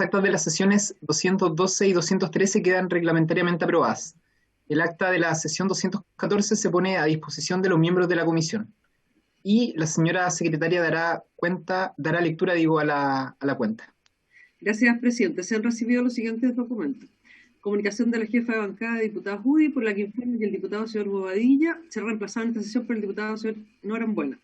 actas de las sesiones 212 y 213 quedan reglamentariamente aprobadas. El acta de la sesión 214 se pone a disposición de los miembros de la comisión. Y la señora secretaria dará lectura, a la cuenta. Gracias, presidente. Se han recibido los siguientes documentos. Comunicación de la jefa de bancada de diputados UDI, por la que informa que el diputado señor Bobadilla será reemplazado en esta sesión por el diputado señor Norambuena.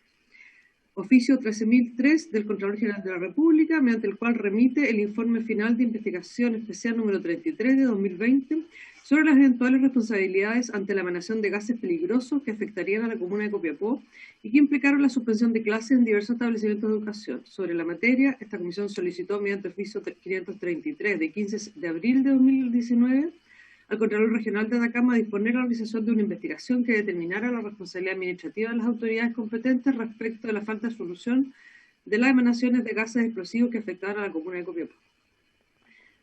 Oficio 13.003 del Contralor General de la República, mediante el cual remite el informe final de investigación especial número 33 de 2020 sobre las eventuales responsabilidades ante la emanación de gases peligrosos que afectarían a la comuna de Copiapó y que implicaron la suspensión de clases en diversos establecimientos de educación. Sobre la materia, esta comisión solicitó mediante oficio 533 de 15 de abril de 2019 al Contralor Regional de Atacama disponer la realización de una investigación que determinara la responsabilidad administrativa de las autoridades competentes respecto de la falta de solución de las emanaciones de gases explosivos que afectaban a la comuna de Copiapó.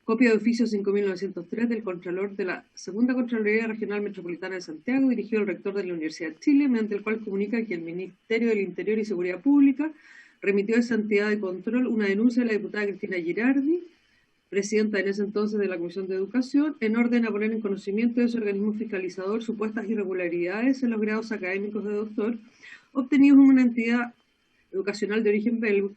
Copia de oficio 5.903 del Contralor de la Segunda Contraloría Regional Metropolitana de Santiago, dirigido al rector de la Universidad de Chile, mediante el cual comunica que el Ministerio del Interior y Seguridad Pública remitió a esa entidad de control una denuncia de la diputada Cristina Girardi, presidenta en ese entonces de la Comisión de Educación, en orden a poner en conocimiento de ese organismo fiscalizador supuestas irregularidades en los grados académicos de doctor obtenidos en una entidad educacional de origen belga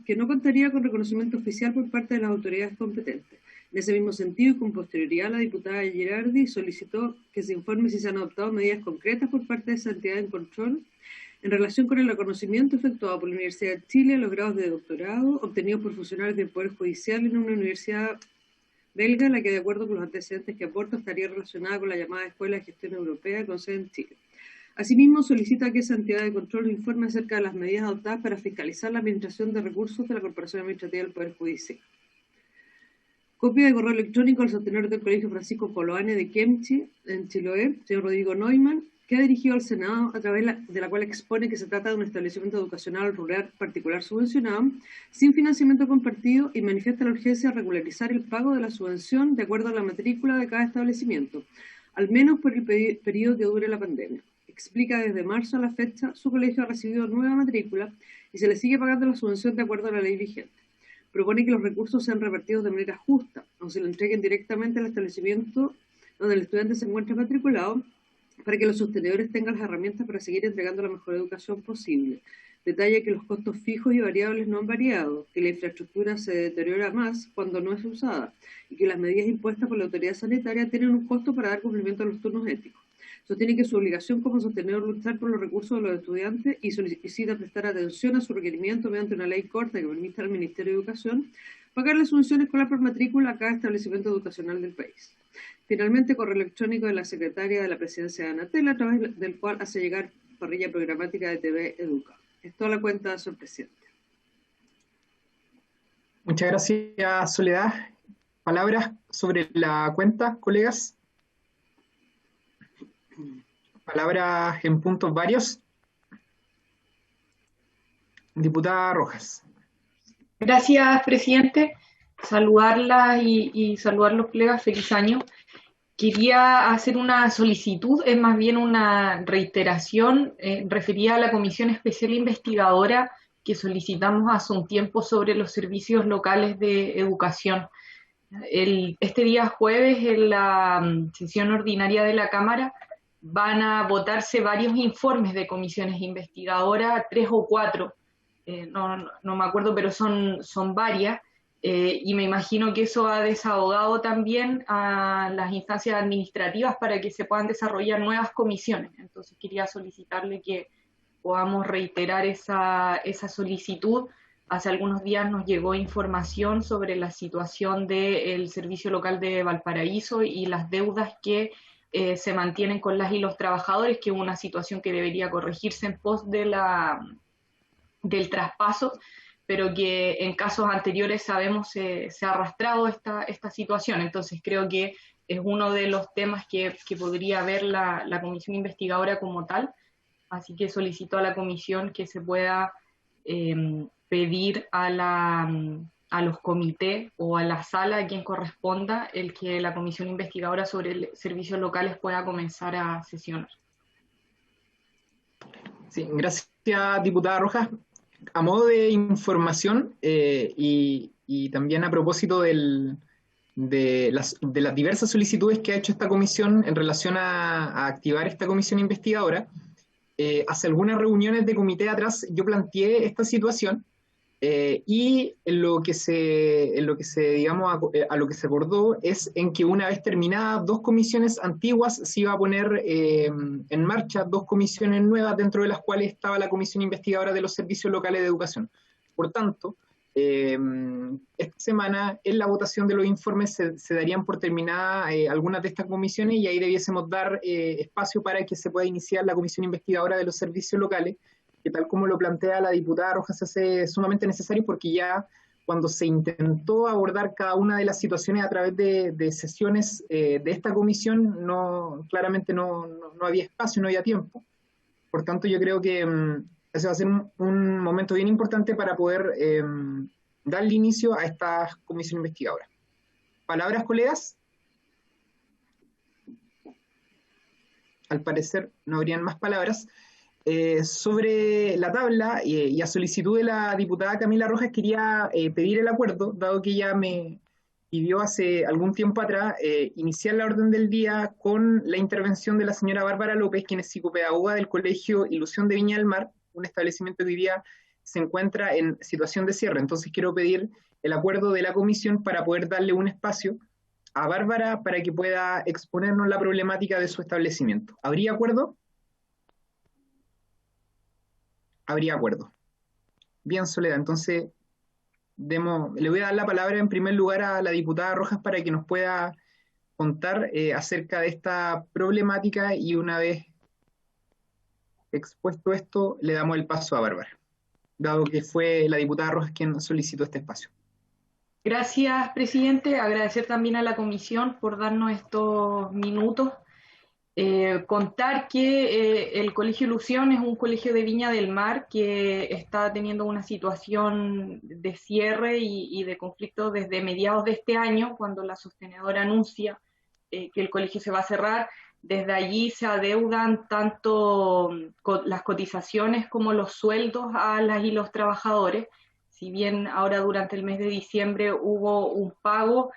que no contaría con reconocimiento oficial por parte de las autoridades competentes. En ese mismo sentido y con posterioridad, la diputada Girardi solicitó que se informe si se han adoptado medidas concretas por parte de esa entidad en control en relación con el reconocimiento efectuado por la Universidad de Chile a los grados de doctorado obtenidos por funcionarios del Poder Judicial en una universidad belga, la que, de acuerdo con los antecedentes que aporta, estaría relacionada con la llamada Escuela de Gestión Europea con sede en Chile. Asimismo, solicita que esa entidad de control informe acerca de las medidas adoptadas para fiscalizar la administración de recursos de la Corporación Administrativa del Poder Judicial. Copia de correo electrónico al sostenedor del Colegio Francisco Coloane de Kemchi, en Chiloé, señor Rodrigo Neumann, que ha dirigido al Senado, a través de la cual expone que se trata de un establecimiento educacional rural particular subvencionado, sin financiamiento compartido, y manifiesta la urgencia de regularizar el pago de la subvención de acuerdo a la matrícula de cada establecimiento, al menos por el periodo que dure la pandemia. Explica que desde marzo a la fecha su colegio ha recibido nueva matrícula y se le sigue pagando la subvención de acuerdo a la ley vigente. Propone que los recursos sean repartidos de manera justa, o se lo entreguen directamente al establecimiento donde el estudiante se encuentra matriculado, para que los sostenedores tengan las herramientas para seguir entregando la mejor educación posible. Detalla que los costos fijos y variables no han variado, que la infraestructura se deteriora más cuando no es usada, y que las medidas impuestas por la autoridad sanitaria tienen un costo para dar cumplimiento a los turnos éticos. Sostiene que su obligación como sostenedor luchar por los recursos de los estudiantes y solicita prestar atención a su requerimiento mediante una ley corta que permita al Ministerio de Educación pagar la subvención escolar por matrícula a cada establecimiento educacional del país. Finalmente, correo electrónico de la secretaria de la presidencia de Anatel, a través del cual hace llegar parrilla programática de TV Educa. Es toda la cuenta, señor presidente. Muchas gracias, Soledad. ¿Palabras sobre la cuenta, colegas? ¿Palabras en puntos varios? Diputada Rojas. Gracias, presidente. Saludarla y saludar a los colegas. Feliz año. Quería hacer una solicitud, es más bien una reiteración referida a la Comisión Especial Investigadora que solicitamos hace un tiempo sobre los servicios locales de educación. Este día jueves, en la sesión ordinaria de la Cámara, van a votarse varios informes de comisiones investigadoras, 3 o 4, no me acuerdo, pero son varias. Y me imagino que eso ha desahogado también a las instancias administrativas para que se puedan desarrollar nuevas comisiones. Entonces quería solicitarle que podamos reiterar esa solicitud. Hace algunos días nos llegó información sobre la situación del Servicio Local de Valparaíso y las deudas que se mantienen con las y los trabajadores, que es una situación que debería corregirse en pos de del traspaso, pero que en casos anteriores sabemos se ha arrastrado esta situación. Entonces creo que es uno de los temas que podría ver la comisión investigadora como tal, así que solicito a la comisión que se pueda pedir a los comités o a la sala, a quien corresponda, el que la comisión investigadora sobre servicios locales pueda comenzar a sesionar. Sí, gracias, diputada Rojas. A modo de información y y también a propósito de las diversas solicitudes que ha hecho esta comisión en relación a activar esta comisión investigadora. Hace algunas reuniones de comité atrás yo planteé esta situación, y digamos, a lo que se acordó es en que una vez terminadas dos comisiones antiguas, se iba a poner en marcha dos comisiones nuevas, dentro de las cuales estaba la comisión investigadora de los servicios locales de educación. Por tanto, esta semana en la votación de los informes se darían por terminada algunas de estas comisiones, y ahí debiésemos dar espacio para que se pueda iniciar la comisión investigadora de los servicios locales, que tal como lo plantea la diputada Rojas se hace sumamente necesario, porque ya cuando se intentó abordar cada una de las situaciones a través de sesiones de esta comisión, claramente no había espacio, no había tiempo. Por tanto, yo creo que ese va a ser un momento bien importante para poder darle inicio a esta comisión investigadora. ¿Palabras, colegas? Al parecer no habrían más palabras. Sobre la tabla y a solicitud de la diputada Camila Rojas, quería pedir el acuerdo, dado que ella me pidió hace algún tiempo atrás iniciar la orden del día con la intervención de la señora Bárbara López, quien es psicopedagoga del Colegio Ilusión de Viña del Mar, un establecimiento que hoy día se encuentra en situación de cierre. Entonces quiero pedir el acuerdo de la comisión para poder darle un espacio a Bárbara para que pueda exponernos la problemática de su establecimiento. ¿Habría acuerdo? Habría acuerdo. Bien, Soledad, entonces le voy a dar la palabra en primer lugar a la diputada Rojas para que nos pueda contar acerca de esta problemática, y una vez expuesto esto, le damos el paso a Bárbara, dado que fue la diputada Rojas quien solicitó este espacio. Gracias, presidente. Agradecer también a la comisión por darnos estos minutos. Contar que el Colegio Ilusión es un colegio de Viña del Mar que está teniendo una situación de cierre y de conflicto desde mediados de este año, cuando la sostenedora anuncia que el colegio se va a cerrar. Desde allí se adeudan tanto las cotizaciones como los sueldos a las y los trabajadores. Si bien ahora durante el mes de diciembre hubo un pago,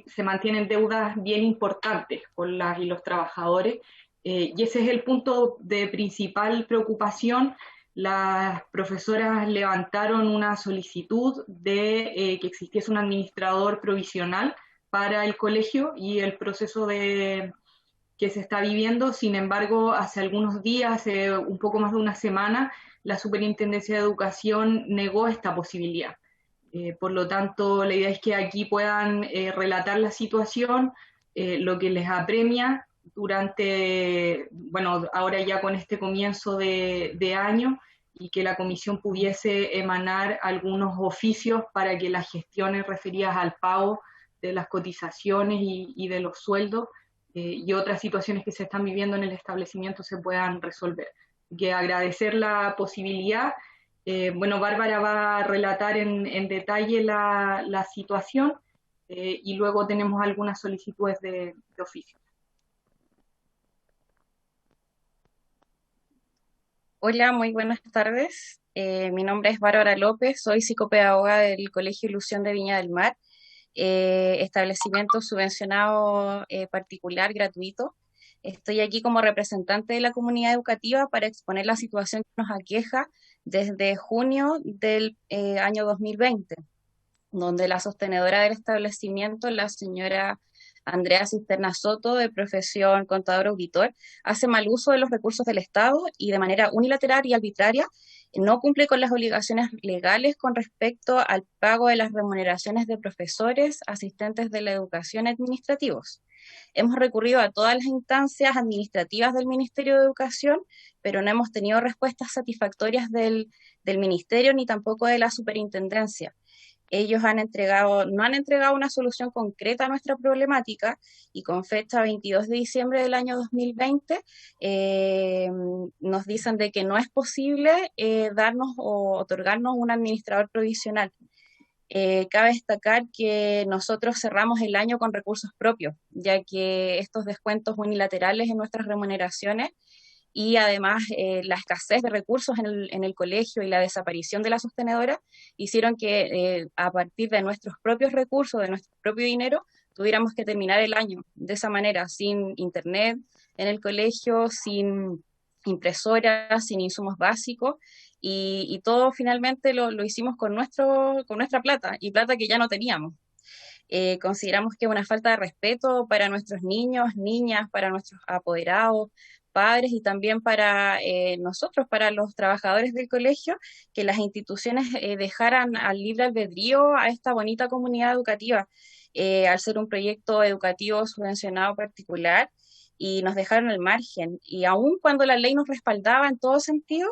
se mantienen deudas bien importantes con las y los trabajadores, y ese es el punto de principal preocupación. Las profesoras levantaron una solicitud de que existiese un administrador provisional para el colegio y el proceso que se está viviendo. Sin embargo, hace algunos días, hace un poco más de una semana, la Superintendencia de Educación negó esta posibilidad. Por lo tanto, la idea es que aquí puedan relatar la situación, lo que les apremia durante, bueno, ahora ya con este comienzo de año, y que la comisión pudiese emanar algunos oficios para que las gestiones referidas al pago de las cotizaciones y de los sueldos y otras situaciones que se están viviendo en el establecimiento se puedan resolver. Que agradecer la posibilidad. Bueno, Bárbara va a relatar en detalle la situación y luego tenemos algunas solicitudes de oficio. Hola, muy buenas tardes. Mi nombre es Bárbara López, soy psicopedagoga del Colegio Ilusión de Viña del Mar, establecimiento subvencionado particular gratuito. Estoy aquí como representante de la comunidad educativa para exponer la situación que nos aqueja desde junio del año 2020, donde la sostenedora del establecimiento, la señora Andrea Cisterna Soto, de profesión contador auditor, hace mal uso de los recursos del Estado y de manera unilateral y arbitraria no cumple con las obligaciones legales con respecto al pago de las remuneraciones de profesores, asistentes de la educación y administrativos. Hemos recurrido a todas las instancias administrativas del Ministerio de Educación, pero no hemos tenido respuestas satisfactorias del Ministerio ni tampoco de la Superintendencia. Ellos no han entregado una solución concreta a nuestra problemática, y con fecha 22 de diciembre del año 2020 nos dicen de que no es posible darnos o otorgarnos un administrador provisional. Cabe destacar que nosotros cerramos el año con recursos propios, ya que estos descuentos unilaterales en nuestras remuneraciones y además la escasez de recursos en el colegio y la desaparición de la sostenedora hicieron que a partir de nuestros propios recursos, de nuestro propio dinero, tuviéramos que terminar el año de esa manera, sin internet en el colegio, sin impresoras, sin insumos básicos, y todo finalmente lo hicimos con nuestra plata, y plata que ya no teníamos. Consideramos que es una falta de respeto para nuestros niños, niñas, para nuestros apoderados, padres y también para nosotros, para los trabajadores del colegio, que las instituciones dejaran al libre albedrío a esta bonita comunidad educativa, al ser un proyecto educativo subvencionado particular, y nos dejaron al margen. Y aun cuando la ley nos respaldaba en todo sentido,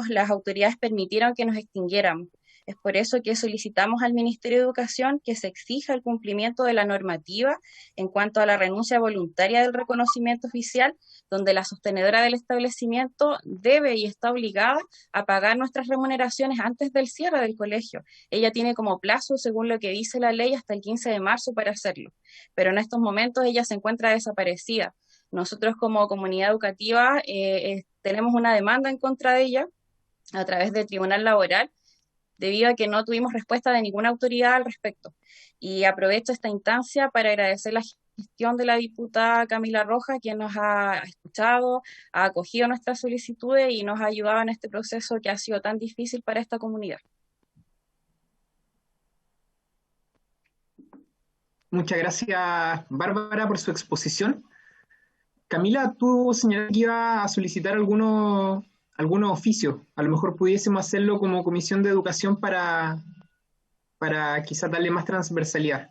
las autoridades permitieron que nos extinguiéramos. Es por eso que solicitamos al Ministerio de Educación que se exija el cumplimiento de la normativa en cuanto a la renuncia voluntaria del reconocimiento oficial, donde la sostenedora del establecimiento debe y está obligada a pagar nuestras remuneraciones antes del cierre del colegio. Ella tiene como plazo, según lo que dice la ley, hasta el 15 de marzo para hacerlo, pero en estos momentos ella se encuentra desaparecida. Nosotros como comunidad educativa tenemos una demanda en contra de ella a través del Tribunal Laboral, debido a que no tuvimos respuesta de ninguna autoridad al respecto. Y aprovecho esta instancia para agradecer la gestión de la diputada Camila Rojas, quien nos ha escuchado, ha acogido nuestras solicitudes y nos ha ayudado en este proceso que ha sido tan difícil para esta comunidad. Muchas gracias, Bárbara, por su exposición. Camila, tú señalaste que iba a solicitar algunos oficios. A lo mejor pudiésemos hacerlo como Comisión de Educación para quizás darle más transversalidad.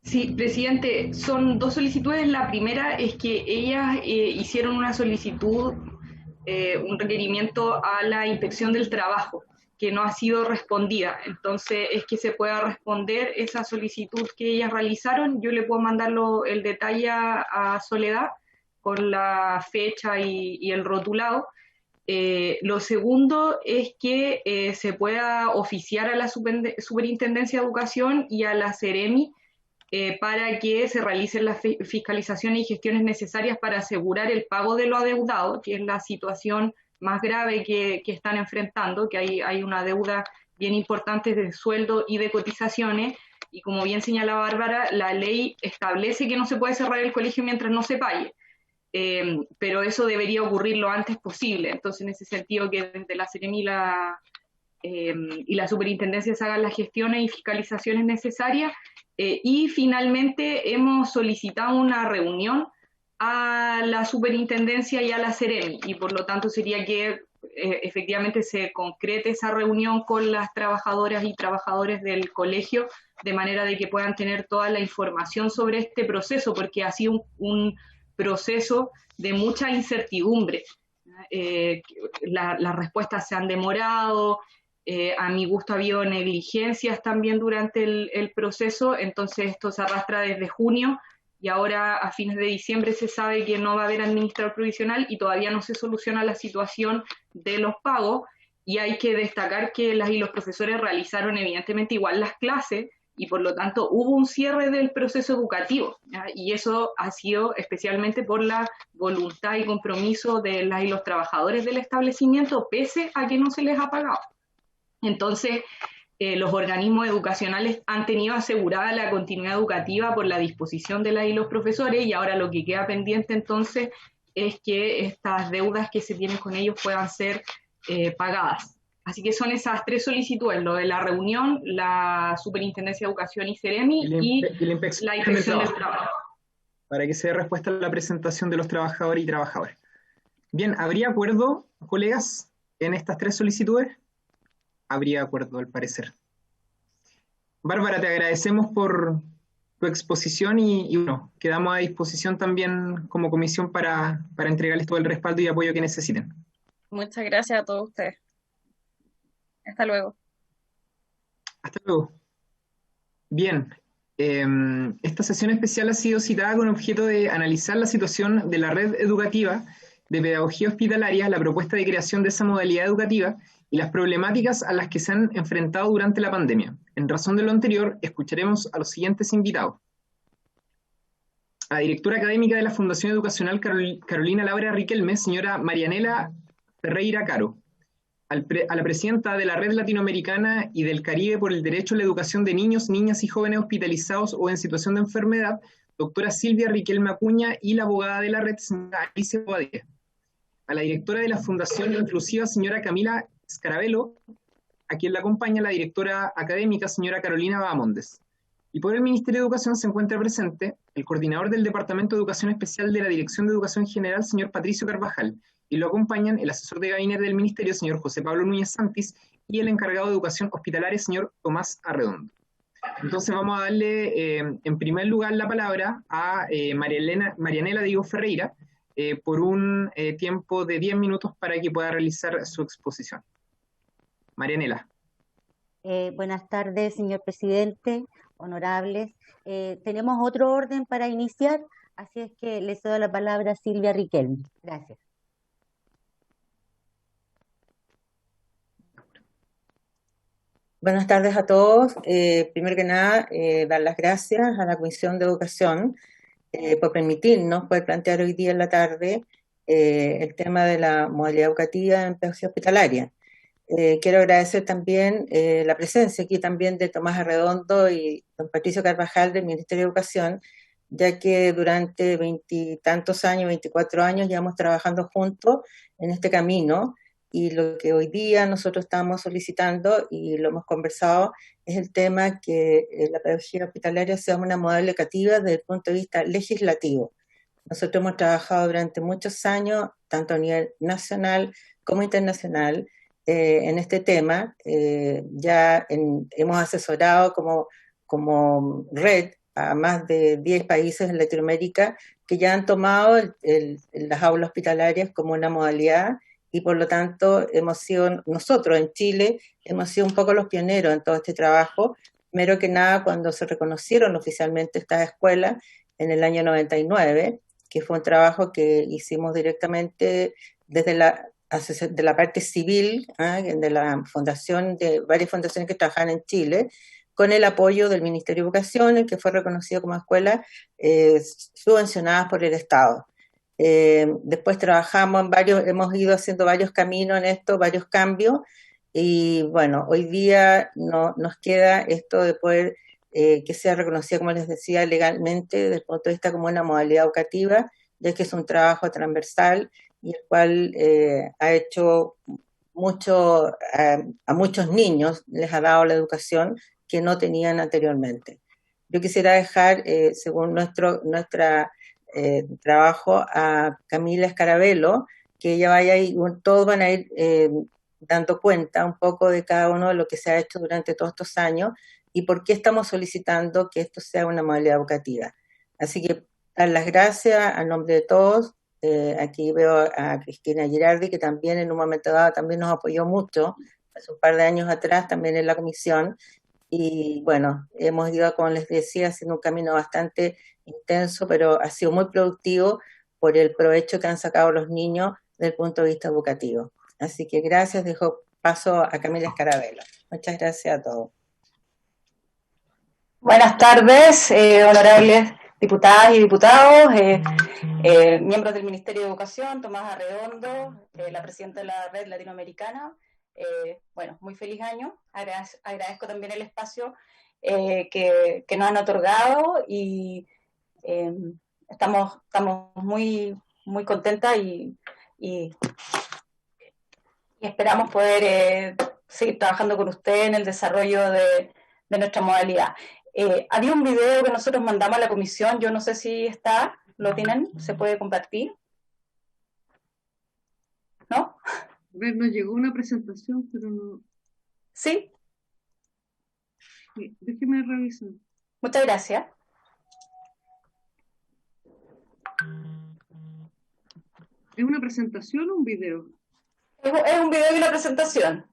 Sí, presidente, son 2 solicitudes. La primera es que ellas hicieron una solicitud, un requerimiento a la Inspección del Trabajo, que no ha sido respondida. Entonces, es que se pueda responder esa solicitud que ellas realizaron. Yo le puedo mandar el detalle a Soledad con la fecha y el rotulado. Lo segundo es que se pueda oficiar a la Superintendencia de Educación y a la Ceremi para que se realicen las fiscalizaciones y gestiones necesarias para asegurar el pago de lo adeudado, que es la situación más grave que están enfrentando, que hay una deuda bien importante de sueldo y de cotizaciones, y como bien señala Bárbara, la ley establece que no se puede cerrar el colegio mientras no se pague. Pero eso debería ocurrir lo antes posible. Entonces, en ese sentido, que desde la Ceremi y la Superintendencia se hagan las gestiones y fiscalizaciones necesarias. Y finalmente hemos solicitado una reunión a la Superintendencia y a la Ceremi, y por lo tanto sería que efectivamente se concrete esa reunión con las trabajadoras y trabajadores del colegio, de manera de que puedan tener toda la información sobre este proceso, porque ha sido un proceso de mucha incertidumbre. Las respuestas se han demorado, a mi gusto ha habido negligencias también durante el proceso, entonces esto se arrastra desde junio y ahora a fines de diciembre se sabe que no va a haber administrador provisional y todavía no se soluciona la situación de los pagos, y hay que destacar que las y los profesores realizaron evidentemente igual las clases, y por lo tanto hubo un cierre del proceso educativo, ¿ya? Y eso ha sido especialmente por la voluntad y compromiso de las y los trabajadores del establecimiento, pese a que no se les ha pagado. Entonces, los organismos educacionales han tenido asegurada la continuidad educativa por la disposición de las y los profesores, y ahora lo que queda pendiente entonces es que estas deudas que se tienen con ellos puedan ser pagadas. Así que son esas 3 solicitudes, lo de la reunión, la Superintendencia de Educación y Ceremi y la Inspección del Trabajo. Para que se dé respuesta a la presentación de los trabajadores y trabajadoras. Bien, ¿habría acuerdo, colegas, en estas 3 solicitudes? Habría acuerdo, al parecer. Bárbara, te agradecemos por tu exposición y bueno, quedamos a disposición también como comisión para entregarles todo el respaldo y apoyo que necesiten. Muchas gracias a todos ustedes. Hasta luego. Hasta luego. Bien, esta sesión especial ha sido citada con objeto de analizar la situación de la red educativa de pedagogía hospitalaria, la propuesta de creación de esa modalidad educativa y las problemáticas a las que se han enfrentado durante la pandemia. En razón de lo anterior, escucharemos a los siguientes invitados. A la directora académica de la Fundación Educacional Carolina Laura Riquelme, señora Marianela Ferreira Caro. A la presidenta de la Red Latinoamericana y del Caribe por el Derecho a la Educación de Niños, Niñas y Jóvenes Hospitalizados o en situación de enfermedad, doctora Silvia Riquelme Acuña, y la abogada de la red, señora Alicia Bobadilla. A la directora de la Fundación Inclusiva, señora Camila Scarabello, a quien la acompaña la directora académica, señora Carolina Bahamondes. Y por el Ministerio de Educación se encuentra presente el coordinador del Departamento de Educación Especial de la Dirección de Educación General, señor Patricio Carvajal, y lo acompañan el asesor de gabinete del Ministerio, señor José Pablo Núñez Santis, y el encargado de Educación Hospitalaria, señor Tomás Arredondo. Entonces vamos a darle en primer lugar la palabra a Marianela Diego Ferreira por un tiempo de 10 minutos para que pueda realizar su exposición. Marianela. Buenas tardes, señor presidente, honorables. Tenemos otro orden para iniciar, así es que le cedo la palabra a Silvia Riquelme. Gracias. Buenas tardes a todos. Primero que nada, dar las gracias a la Comisión de Educación por permitirnos poder plantear hoy día en la tarde el tema de la modalidad educativa en pedagogía hospitalaria. Quiero agradecer también la presencia aquí también de Tomás Arredondo y don Patricio Carvajal del Ministerio de Educación, ya que durante 20 tantos años, 24 años, llevamos trabajando juntos en este camino, y lo que hoy día nosotros estamos solicitando, y lo hemos conversado, es el tema que la pedagogía hospitalaria sea una modalidad educativa desde el punto de vista legislativo. Nosotros hemos trabajado durante muchos años, tanto a nivel nacional como internacional, en este tema. Hemos asesorado como red a más de 10 países en Latinoamérica que ya han tomado las aulas hospitalarias como una modalidad, y por lo tanto nosotros en Chile hemos sido un poco los pioneros en todo este trabajo. Primero que nada, cuando se reconocieron oficialmente estas escuelas en el año 99, que fue un trabajo que hicimos directamente desde de la parte civil, de la fundación, de varias fundaciones que trabajan en Chile, con el apoyo del Ministerio de Educación, que fue reconocido como escuelas subvencionadas por el Estado. Después trabajamos hemos ido haciendo varios caminos en esto, varios cambios, y bueno, hoy día nos queda esto de poder que sea reconocida, como les decía, legalmente desde el punto de vista como una modalidad educativa, ya que es un trabajo transversal y el cual ha hecho mucho a muchos niños, les ha dado la educación que no tenían anteriormente. Yo quisiera dejar, según nuestra trabajo, a Camila Scarabello, que ella vaya y todos van a ir dando cuenta un poco de cada uno de lo que se ha hecho durante todos estos años y por qué estamos solicitando que esto sea una modalidad educativa. Así que dar las gracias a nombre de todos. Aquí veo a Cristina Girardi, que también en un momento dado también nos apoyó mucho, hace un par de años atrás, también en la comisión. Y bueno, hemos ido, como les decía, haciendo un camino bastante intenso, pero ha sido muy productivo por el provecho que han sacado los niños desde el punto de vista educativo. Así que gracias, dejo paso a Camila Scarabello. Muchas gracias a todos. Buenas tardes, honorables diputadas y diputados, miembros del Ministerio de Educación, Tomás Arredondo, la presidenta de la Red Latinoamericana. Bueno, muy feliz año. Agradezco también el espacio que nos han otorgado, y estamos muy, muy contentas y esperamos poder seguir trabajando con usted en el desarrollo de nuestra modalidad. Había un video que nosotros mandamos a la comisión, yo no sé si está, ¿lo tienen? ¿Se puede compartir? ¿No? A ver, nos llegó una presentación, pero no. ¿Sí? Sí, déjeme revisar. Muchas gracias. ¿Es una presentación o un video? Es un video y una presentación.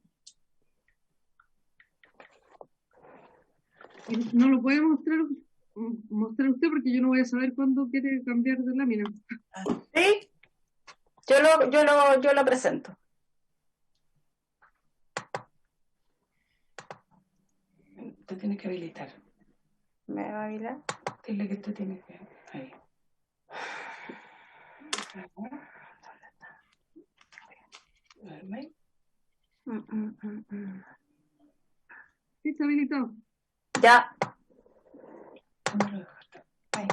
No lo puede mostrar usted, porque yo no voy a saber cuándo quiere cambiar de lámina. Sí, yo lo presento. Tú tienes que habilitar. ¿Me va a habilitar? Dile que tú tienes que... Ahí. Sí, está habilitado. Ya. Ahí.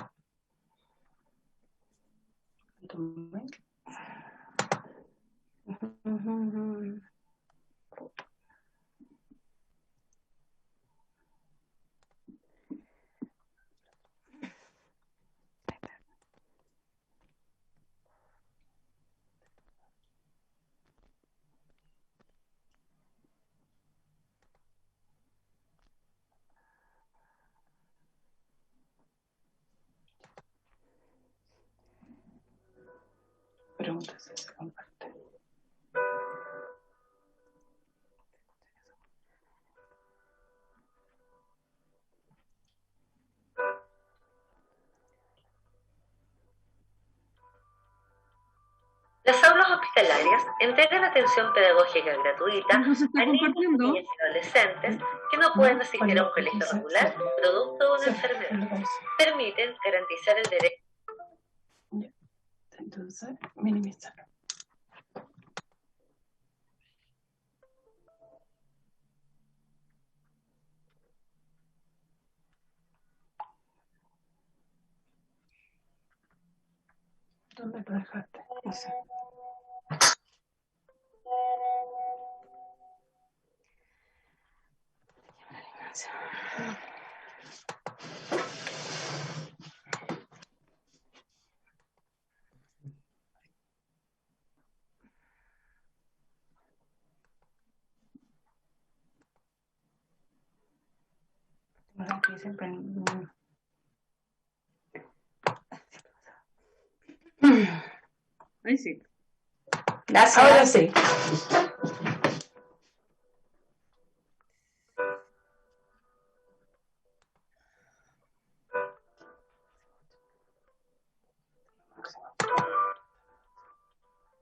Pregunta si se comparte. Las aulas hospitalarias entregan atención pedagógica gratuita ¿No se está a niños, compartiendo? niñas y adolescentes que no pueden asistir a un colegio regular producto de una enfermedad. Permiten garantizar el derecho. Entonces, minimizar. ¿Dónde lo dejaste? No sé. Aquí siempre. Ahí sí. Gracias. Ahora sí.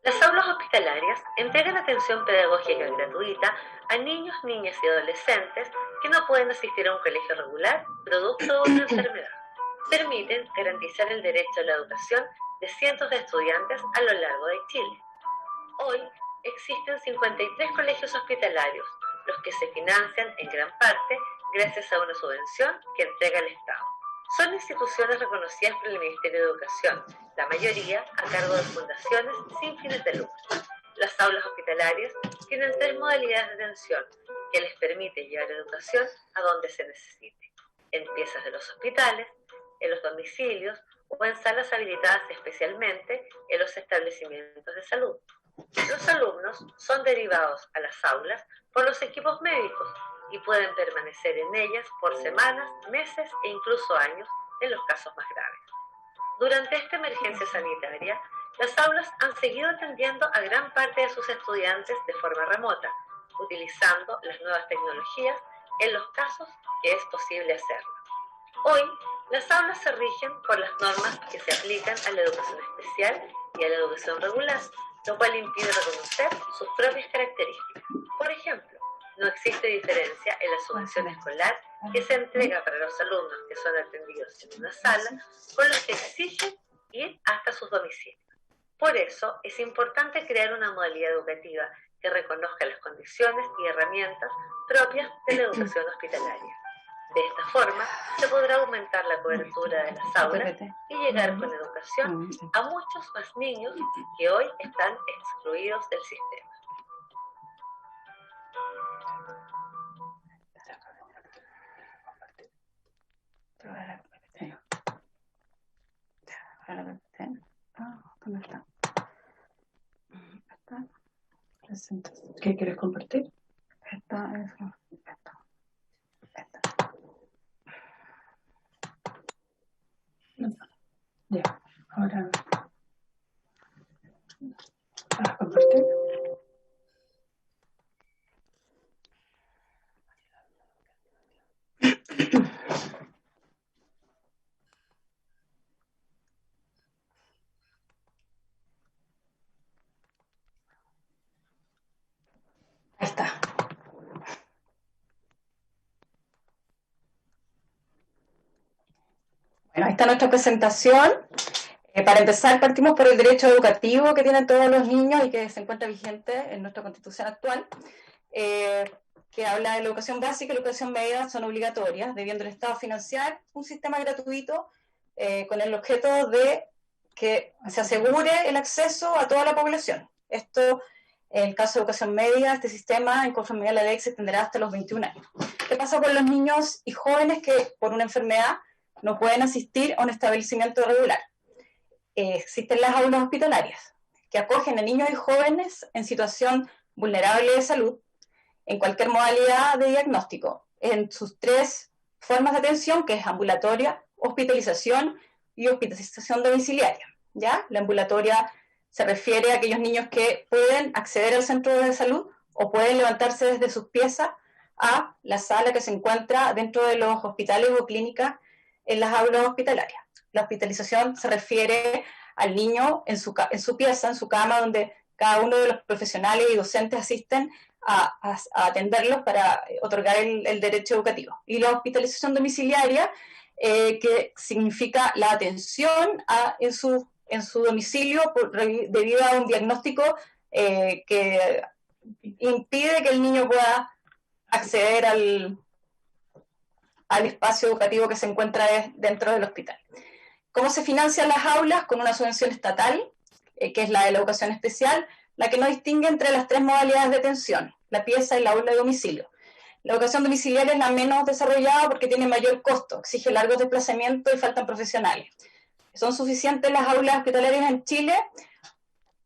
Las aulas hospitalarias entregan atención pedagógica gratuita a niños, niñas y adolescentes que no pueden asistir a un colegio regular producto de una enfermedad. Permiten garantizar el derecho a la educación de cientos de estudiantes a lo largo de Chile. Hoy existen 53 colegios hospitalarios, los que se financian en gran parte gracias a una subvención que entrega el Estado. Son instituciones reconocidas por el Ministerio de Educación, la mayoría a cargo de fundaciones sin fines de lucro. Las aulas hospitalarias tienen 3 modalidades de atención que les permite llevar educación a donde se necesite: en piezas de los hospitales, en los domicilios o en salas habilitadas especialmente en los establecimientos de salud. Los alumnos son derivados a las aulas por los equipos médicos y pueden permanecer en ellas por semanas, meses e incluso años en los casos más graves. Durante esta emergencia sanitaria, las aulas han seguido atendiendo a gran parte de sus estudiantes de forma remota, utilizando las nuevas tecnologías en los casos que es posible hacerlo. Hoy, las aulas se rigen por las normas que se aplican a la educación especial y a la educación regular, lo cual impide reconocer sus propias características. Por ejemplo, no existe diferencia en la subvención escolar que se entrega para los alumnos que son atendidos en una sala con los que exigen ir hasta sus domicilios. Por eso, es importante crear una modalidad educativa que reconozca las condiciones y herramientas propias de la educación hospitalaria. De esta forma, se podrá aumentar la cobertura de las aulas y llegar con educación a muchos más niños que hoy están excluidos del sistema. ¿Dónde está? ¿Qué quieres compartir? Esta. Ya, ahora ¿vas a compartir? Ahí está. Bueno, ahí está nuestra presentación. Para empezar, partimos por el derecho educativo que tienen todos los niños y que se encuentra vigente en nuestra Constitución actual, que habla de la educación básica y la educación media son obligatorias, debiendo el Estado financiar un sistema gratuito con el objeto de que se asegure el acceso a toda la población. Esto, en el caso de educación media, este sistema, en conformidad a la ley, se extenderá hasta los 21 años. ¿Qué pasa con los niños y jóvenes que por una enfermedad no pueden asistir a un establecimiento regular? Existen las aulas hospitalarias, que acogen a niños y jóvenes en situación vulnerable de salud, en cualquier modalidad de diagnóstico, en sus 3 formas de atención, que es ambulatoria, hospitalización y hospitalización domiciliaria. ¿Ya? La ambulatoria se refiere a aquellos niños que pueden acceder al centro de salud o pueden levantarse desde sus piezas a la sala que se encuentra dentro de los hospitales o clínicas en las aulas hospitalarias. La hospitalización se refiere al niño en su pieza, en su cama, donde cada uno de los profesionales y docentes asisten a atenderlos para otorgar el derecho educativo. Y la hospitalización domiciliaria, que significa la atención en su domicilio debido a un diagnóstico que impide que el niño pueda acceder al espacio educativo que se encuentra dentro del hospital. ¿Cómo se financian las aulas? Con una subvención estatal, que es la de la educación especial, la que no distingue entre las 3 modalidades de atención, la pieza y la aula de domicilio. La educación domiciliaria es la menos desarrollada porque tiene mayor costo, exige largos desplazamientos y faltan profesionales. ¿Son suficientes las aulas hospitalarias en Chile?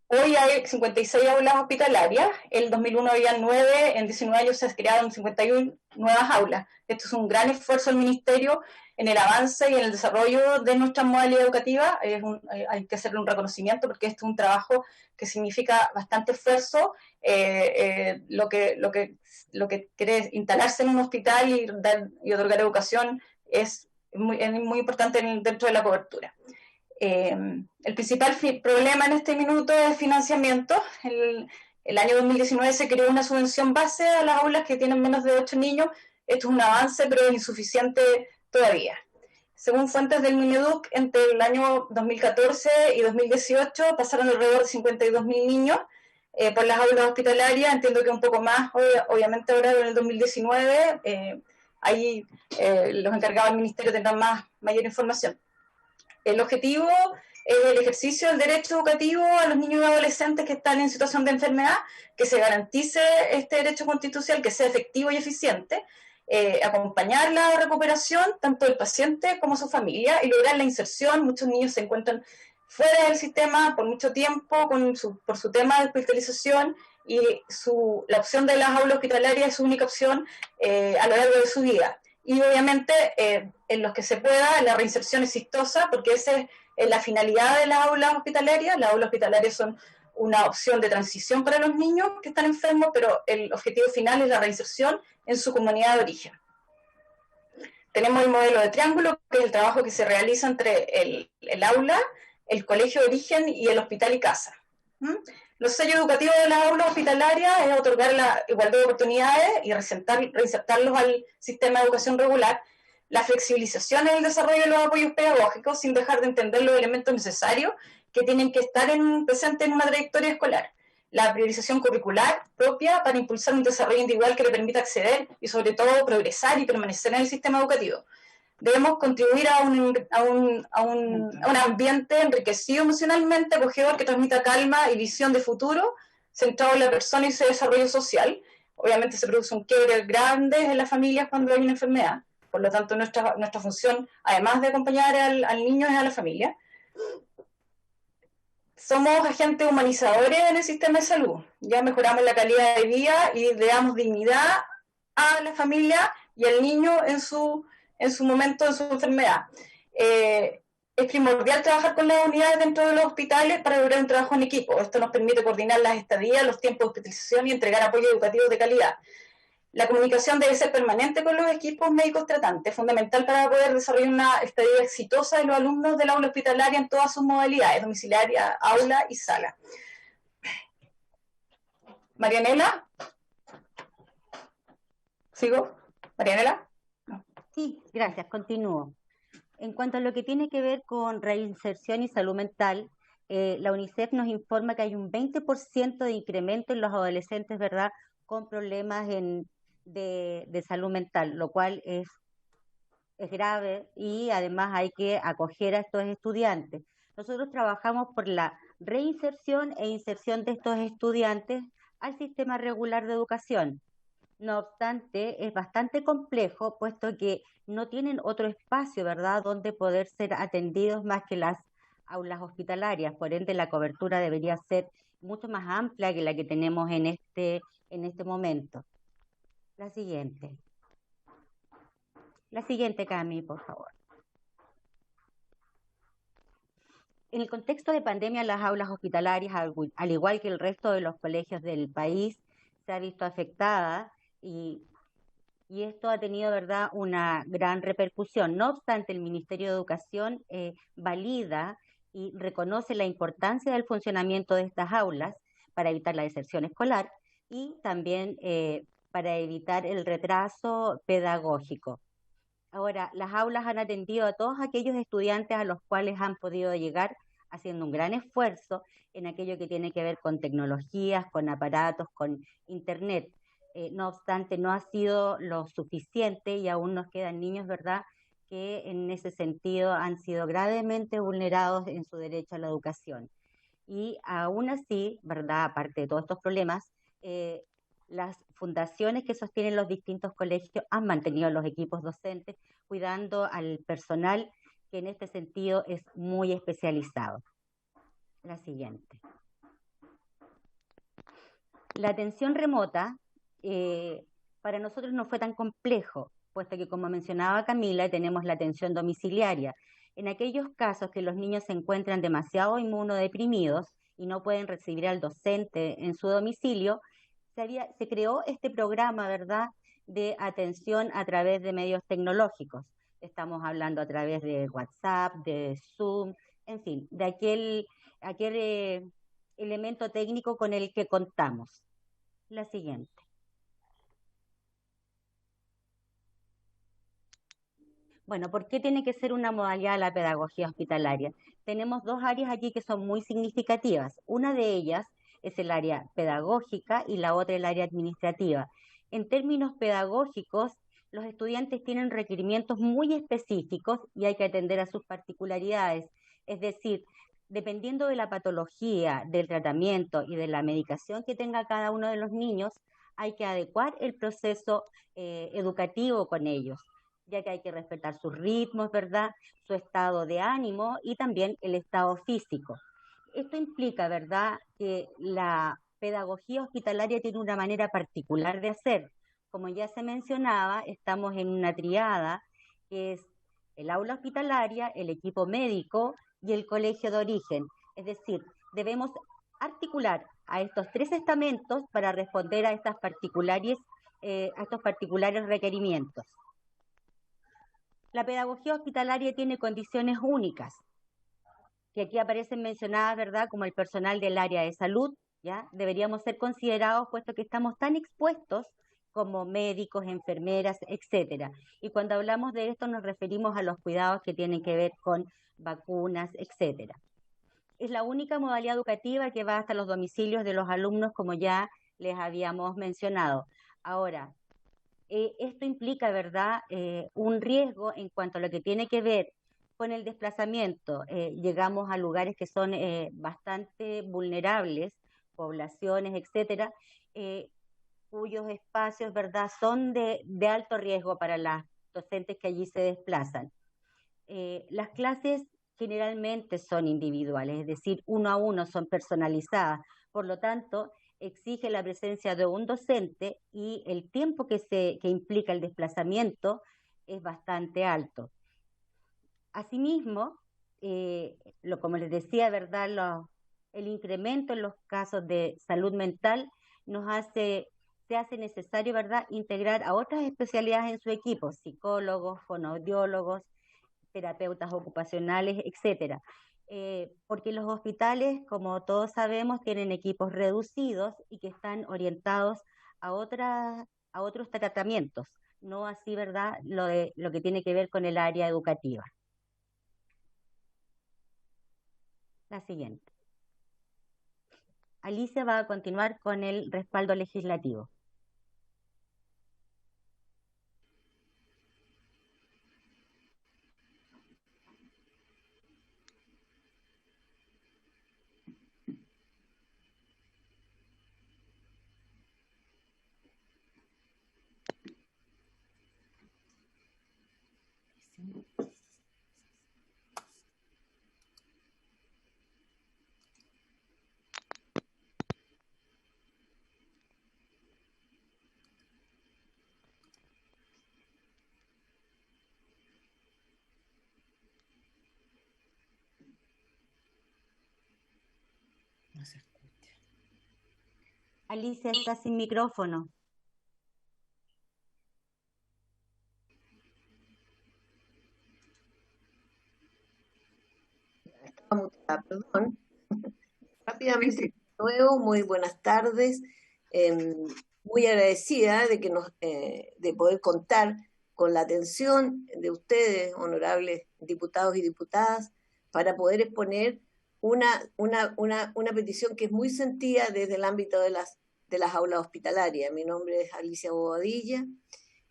Hoy hay 56 aulas hospitalarias, en 2001 había 9, en 19 años se crearon 51 nuevas aulas. Esto es un gran esfuerzo del Ministerio en el avance y en el desarrollo de nuestra modalidad educativa. Hay que hacerle un reconocimiento porque esto es un trabajo que significa bastante esfuerzo, lo que quiere instalarse en un hospital y otorgar educación es muy importante dentro de la cobertura. El principal problema en este minuto es financiamiento. El año 2019 se creó una subvención base a las aulas que tienen menos de 8 niños. Esto es un avance, pero es insuficiente todavía. Según fuentes del Mineduc, entre el año 2014 y 2018 pasaron alrededor de 52.000 niños por las aulas hospitalarias. Entiendo que un poco más, obviamente ahora en el 2019, ahí los encargados del Ministerio tendrán mayor información. El objetivo es el ejercicio del derecho educativo a los niños y adolescentes que están en situación de enfermedad, que se garantice este derecho constitucional, que sea efectivo y eficiente, acompañar la recuperación tanto del paciente como su familia y lograr la inserción. Muchos niños se encuentran fuera del sistema por mucho tiempo por su tema de hospitalización y la opción de las aulas hospitalarias es su única opción a lo largo de su vida. Y obviamente en los que se pueda, la reinserción exitosa, porque esa es la finalidad de las aulas hospitalarias. Las aulas hospitalarias son una opción de transición para los niños que están enfermos, pero el objetivo final es la reinserción en su comunidad de origen. Tenemos el modelo de triángulo, que es el trabajo que se realiza entre el aula, el colegio de origen y el hospital y casa. Los sellos educativos de las aulas hospitalarias es otorgar la igualdad de oportunidades y reinsertarlos al sistema de educación regular, la flexibilización en el desarrollo de los apoyos pedagógicos sin dejar de entender los elementos necesarios que tienen que estar presentes en una trayectoria escolar, la priorización curricular propia para impulsar un desarrollo individual que le permita acceder y sobre todo progresar y permanecer en el sistema educativo. Debemos contribuir a un ambiente enriquecido emocionalmente, acogedor, que transmita calma y visión de futuro, centrado en la persona y su desarrollo social. Obviamente se produce un quiebre grande en las familias cuando hay una enfermedad. Por lo tanto, nuestra función, además de acompañar al niño, es a la familia. Somos agentes humanizadores en el sistema de salud. Ya mejoramos la calidad de vida y le damos dignidad a la familia y al niño en su momento de su enfermedad. Es primordial trabajar con las unidades dentro de los hospitales para lograr un trabajo en equipo. Esto nos permite coordinar las estadías, los tiempos de hospitalización y entregar apoyo educativo de calidad. La comunicación debe ser permanente con los equipos médicos tratantes, fundamental para poder desarrollar una estadía exitosa de los alumnos del aula hospitalaria en todas sus modalidades, domiciliaria, aula y sala. Marianela. ¿Sigo? Marianela. Sí, gracias, continúo. En cuanto a lo que tiene que ver con reinserción y salud mental, la UNICEF nos informa que hay un 20% de incremento en los adolescentes, ¿verdad?, con problemas de salud mental, lo cual es grave y además hay que acoger a estos estudiantes. Nosotros trabajamos por la reinserción e inserción de estos estudiantes al sistema regular de educación. No obstante, es bastante complejo, puesto que no tienen otro espacio, ¿verdad?, donde poder ser atendidos más que las aulas hospitalarias. Por ende, la cobertura debería ser mucho más amplia que la que tenemos en este momento. La siguiente. La siguiente, Cami, por favor. En el contexto de pandemia, las aulas hospitalarias, al igual que el resto de los colegios del país, se ha visto afectada y esto ha tenido, ¿verdad?, una gran repercusión. No obstante, el Ministerio de Educación valida y reconoce la importancia del funcionamiento de estas aulas para evitar la deserción escolar y también para evitar el retraso pedagógico. Ahora, las aulas han atendido a todos aquellos estudiantes a los cuales han podido llegar haciendo un gran esfuerzo en aquello que tiene que ver con tecnologías, con aparatos, con internet. No obstante, no ha sido lo suficiente y aún nos quedan niños, ¿verdad?, que en ese sentido han sido gravemente vulnerados en su derecho a la educación. Y aún así, ¿verdad?, aparte de todos estos problemas, las fundaciones que sostienen los distintos colegios han mantenido los equipos docentes, cuidando al personal que en este sentido es muy especializado. La siguiente. La atención remota para nosotros no fue tan complejo, puesto que, como mencionaba Camila, tenemos la atención domiciliaria. En aquellos casos que los niños se encuentran demasiado inmunodeprimidos y no pueden recibir al docente en su domicilio, se creó este programa, ¿verdad?, de atención a través de medios tecnológicos. Estamos hablando a través de WhatsApp, de Zoom, en fin, de aquel elemento técnico con el que contamos. La siguiente. Bueno, ¿por qué tiene que ser una modalidad de la pedagogía hospitalaria? Tenemos dos áreas aquí que son muy significativas. Una de ellas es el área pedagógica y la otra el área administrativa. En términos pedagógicos, los estudiantes tienen requerimientos muy específicos y hay que atender a sus particularidades. Es decir, dependiendo de la patología, del tratamiento y de la medicación que tenga cada uno de los niños, hay que adecuar el proceso educativo con ellos, ya que hay que respetar sus ritmos, ¿verdad?, su estado de ánimo y también el estado físico. Esto implica, ¿verdad?, que la pedagogía hospitalaria tiene una manera particular de hacer. Como ya se mencionaba, estamos en una triada que es el aula hospitalaria, el equipo médico y el colegio de origen. Es decir, debemos articular a estos tres estamentos para responder a estos particulares requerimientos. La pedagogía hospitalaria tiene condiciones únicas, que aquí aparecen mencionadas, ¿verdad?, como el personal del área de salud, ¿ya? Deberíamos ser considerados puesto que estamos tan expuestos como médicos, enfermeras, etcétera. Y cuando hablamos de esto nos referimos a los cuidados que tienen que ver con vacunas, etcétera. Es la única modalidad educativa que va hasta los domicilios de los alumnos, como ya les habíamos mencionado. Ahora, esto implica, ¿verdad?, un riesgo en cuanto a lo que tiene que ver con el desplazamiento. Llegamos a lugares que son bastante vulnerables, poblaciones, etcétera, cuyos espacios, ¿verdad?, son de alto riesgo para las docentes que allí se desplazan. Las clases generalmente son individuales, es decir, uno a uno, son personalizadas. Por lo tanto, exige la presencia de un docente y el tiempo que implica el desplazamiento es bastante alto. Asimismo, como les decía, ¿verdad?, el incremento en los casos de salud mental se hace necesario, ¿verdad?, integrar a otras especialidades en su equipo, psicólogos, fonoaudiólogos, terapeutas ocupacionales, etcétera. Porque los hospitales, como todos sabemos, tienen equipos reducidos y que están orientados a otros tratamientos, no así, ¿verdad?, lo que tiene que ver con el área educativa. la siguiente. Alicia va a continuar con el respaldo legislativo. No se escucha. Alicia está sin micrófono. Estaba muteada, perdón. Rápidamente, de nuevo, muy buenas tardes. Muy agradecida de poder contar con la atención de ustedes, honorables diputados y diputadas, para poder exponer una petición que es muy sentida desde el ámbito de las aulas hospitalarias. Mi nombre es Alicia Bobadilla,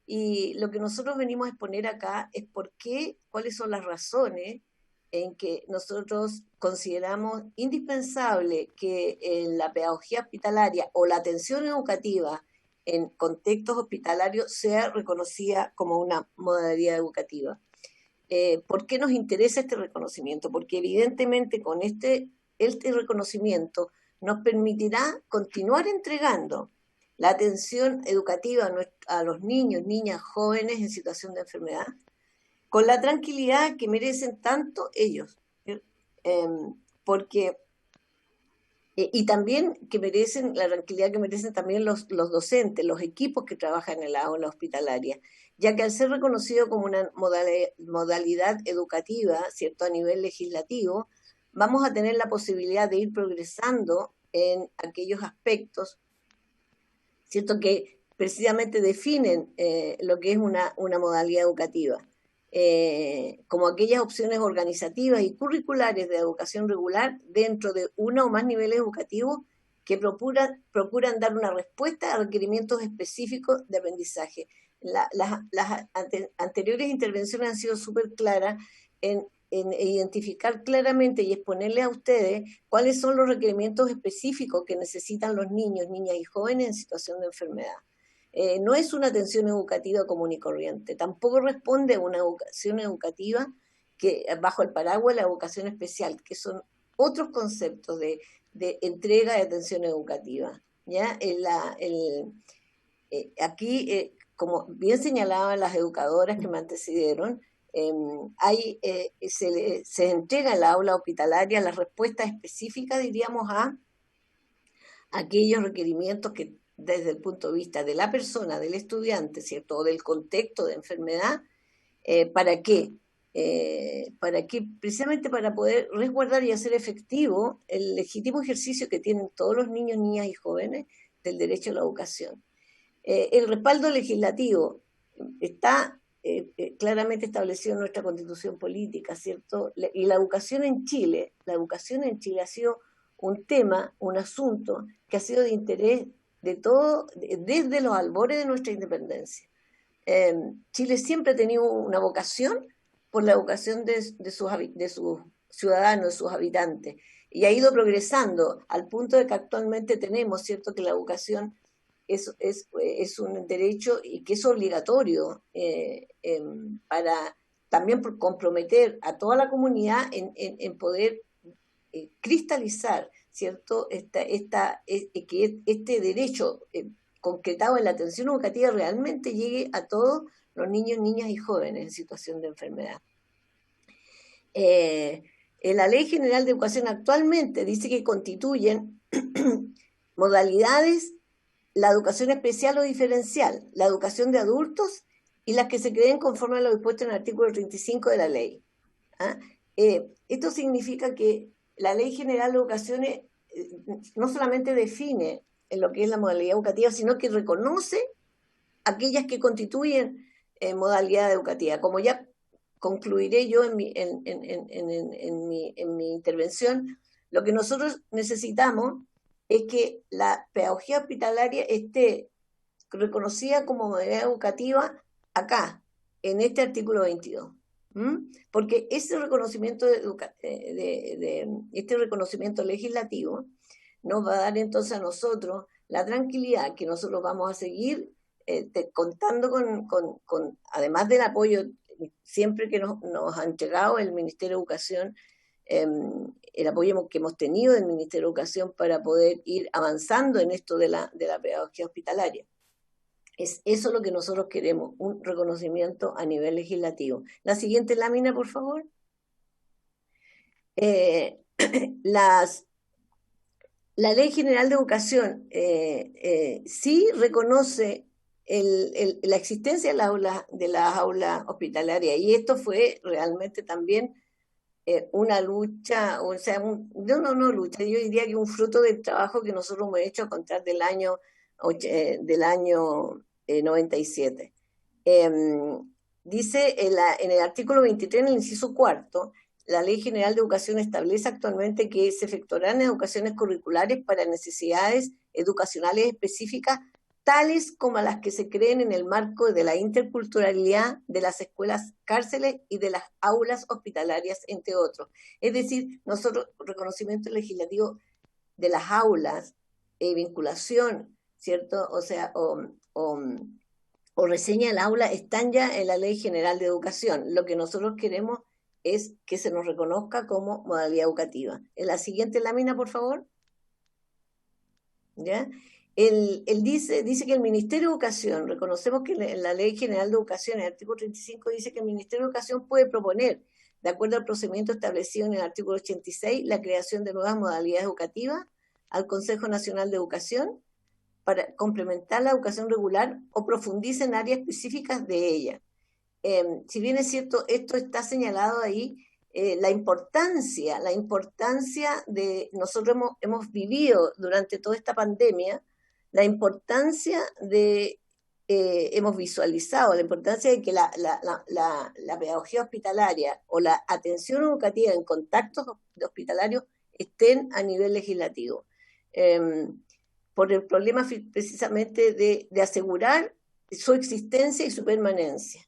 y lo que nosotros venimos a exponer acá es cuáles son las razones en que nosotros consideramos indispensable que en la pedagogía hospitalaria o la atención educativa en contextos hospitalarios sea reconocida como una modalidad educativa. ¿Por qué nos interesa este reconocimiento? Porque evidentemente con este reconocimiento nos permitirá continuar entregando la atención educativa a los niños, niñas, jóvenes en situación de enfermedad, con la tranquilidad que merecen tanto ellos, y también que merecen la tranquilidad que merecen también los docentes, los equipos que trabajan en la aula hospitalaria, ya que al ser reconocido como una modalidad educativa, ¿cierto?, a nivel legislativo, vamos a tener la posibilidad de ir progresando en aquellos aspectos, ¿cierto?, que precisamente definen lo que es una modalidad educativa. Como aquellas opciones organizativas y curriculares de educación regular dentro de uno o más niveles educativos que procuran dar una respuesta a requerimientos específicos de aprendizaje. Las anteriores intervenciones han sido súper claras en identificar claramente y exponerles a ustedes cuáles son los requerimientos específicos que necesitan los niños, niñas y jóvenes en situación de enfermedad. No es una atención educativa común y corriente, tampoco responde a una educación educativa que bajo el paraguas de la educación especial, que son otros conceptos de entrega de atención educativa. ¿Ya? Aquí, como bien señalaban las educadoras que me antecedieron, se entrega en la aula hospitalaria la respuesta específica, diríamos, a aquellos requerimientos que desde el punto de vista de la persona, del estudiante, ¿cierto?, o del contexto de enfermedad, ¿para qué? Precisamente para poder resguardar y hacer efectivo el legítimo ejercicio que tienen todos los niños, niñas y jóvenes del derecho a la educación. El respaldo legislativo está claramente establecido en nuestra Constitución política, ¿cierto? Y la educación en Chile ha sido un tema, un asunto que ha sido de interés de todo, desde los albores de nuestra independencia. Chile siempre ha tenido una vocación por la educación de sus ciudadanos, de sus habitantes, y ha ido progresando al punto de que actualmente tenemos, ¿cierto?, que la educación es un derecho y que es obligatorio para también comprometer a toda la comunidad en poder cristalizar, ¿cierto?, que este derecho concretado en la atención educativa realmente llegue a todos los niños, niñas y jóvenes en situación de enfermedad. En la Ley General de Educación actualmente dice que constituyen modalidades la educación especial o diferencial, la educación de adultos y las que se creen conforme a lo dispuesto en el artículo 35 de la ley. Esto significa que la Ley General de Educación no solamente define en lo que es la modalidad educativa, sino que reconoce aquellas que constituyen modalidad educativa. Como ya concluiré yo en mi intervención, Lo que nosotros necesitamos es que la pedagogía hospitalaria esté reconocida como modalidad educativa acá, en este artículo 22. Porque ese reconocimiento, este reconocimiento legislativo nos va a dar entonces a nosotros la tranquilidad que nosotros vamos a seguir contando con, además del apoyo siempre que nos ha entregado el Ministerio de Educación, el apoyo que hemos tenido del Ministerio de Educación para poder ir avanzando en esto de la pedagogía hospitalaria. Es eso lo que nosotros queremos, un reconocimiento a nivel legislativo. La siguiente lámina, por favor. La Ley General de Educación sí reconoce la existencia de las aulas hospitalarias, y esto fue realmente también una lucha, o sea, no lucha, yo diría que un fruto del trabajo que nosotros hemos hecho a contar del año 97. Dice en el artículo 23, en el inciso cuarto, la Ley General de Educación establece actualmente que se efectuarán educaciones curriculares para necesidades educacionales específicas, tales como las que se creen en el marco de la interculturalidad de las escuelas cárceles y de las aulas hospitalarias, entre otros. Es decir, nosotros, reconocimiento legislativo de las aulas, vinculación, ¿cierto? O sea, o reseña del aula están ya en la Ley General de Educación. Lo que nosotros queremos es que se nos reconozca como modalidad educativa. En la siguiente lámina, por favor. ¿Ya? Él dice que el Ministerio de Educación, reconocemos que en la Ley General de Educación, en el artículo 35, dice que el Ministerio de Educación puede proponer, de acuerdo al procedimiento establecido en el artículo 86, la creación de nuevas modalidades educativas al Consejo Nacional de Educación para complementar la educación regular o profundizar en áreas específicas de ella. Si bien es cierto, esto está señalado ahí, la importancia de, nosotros hemos vivido durante toda esta pandemia, la importancia de, hemos visualizado la importancia de que la pedagogía hospitalaria o la atención educativa en contactos hospitalarios estén a nivel legislativo. Por el problema precisamente de asegurar su existencia y su permanencia.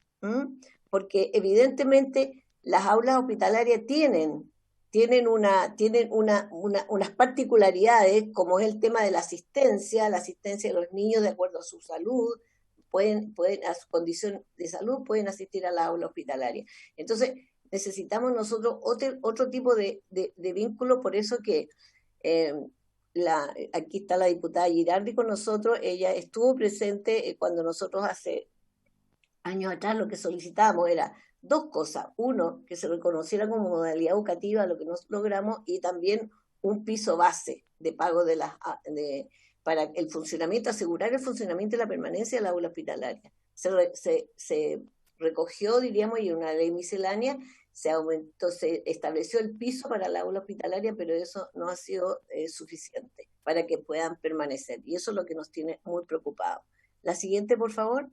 Porque evidentemente las aulas hospitalarias tienen unas particularidades, como es el tema de la asistencia de los niños de acuerdo a su salud, pueden a su condición de salud, pueden asistir a la aula hospitalaria. Entonces, necesitamos nosotros otro tipo de vínculo, por eso que aquí está la diputada Girardi con nosotros, ella estuvo presente cuando nosotros hace años atrás lo que solicitábamos era dos cosas. Uno, que se reconociera como modalidad educativa, lo que nos logramos, y también un piso base de pago para el funcionamiento, asegurar el funcionamiento y la permanencia de la aula hospitalaria. Se recogió, diríamos, y una ley miscelánea, se estableció el piso para la aula hospitalaria, pero eso no ha sido suficiente para que puedan permanecer. Y eso es lo que nos tiene muy preocupados. La siguiente, por favor.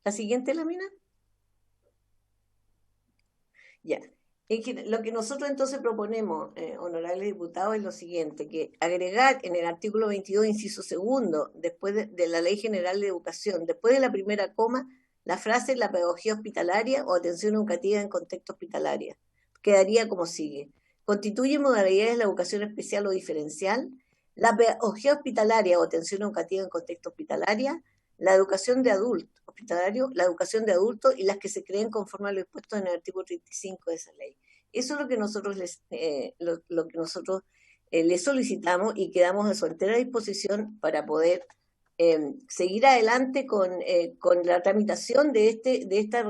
La siguiente lámina. Ya. Lo que nosotros entonces proponemos, honorables diputados, es lo siguiente, que agregar en el artículo 22, inciso segundo, después de la Ley General de Educación, después de la primera coma, la frase la pedagogía hospitalaria o atención educativa en contexto hospitalaria. Quedaría como sigue. Constituye modalidades de la educación especial o diferencial, la pedagogía hospitalaria o atención educativa en contexto hospitalaria, la educación de adultos hospitalario, la educación de adultos y las que se creen conforme a lo expuesto en el artículo 35 de esa ley. Eso es lo que nosotros les solicitamos y quedamos a su entera disposición para poder seguir adelante con la tramitación de esta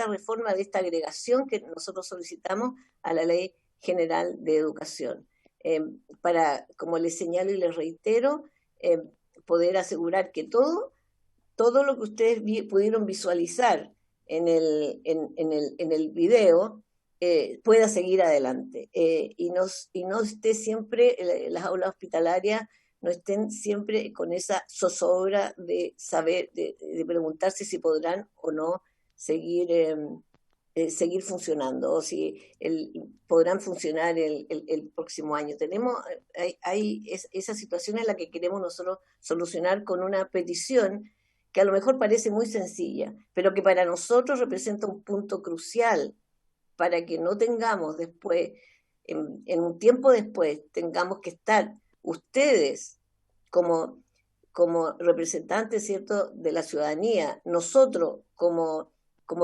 reforma, de esta agregación que nosotros solicitamos a la Ley General de Educación. Para, como les señalo y les reitero, poder asegurar que todo lo que ustedes pudieron visualizar en el video pueda seguir adelante y no esté siempre, las aulas hospitalarias no estén siempre con esa zozobra de saber, de preguntarse si podrán o no seguir seguir funcionando o si podrán funcionar el próximo año. Esa situación en la que queremos nosotros solucionar con una petición que a lo mejor parece muy sencilla, pero que para nosotros representa un punto crucial para que no tengamos después, en un tiempo después, tengamos que estar ustedes como representantes, ¿cierto?, de la ciudadanía, nosotros como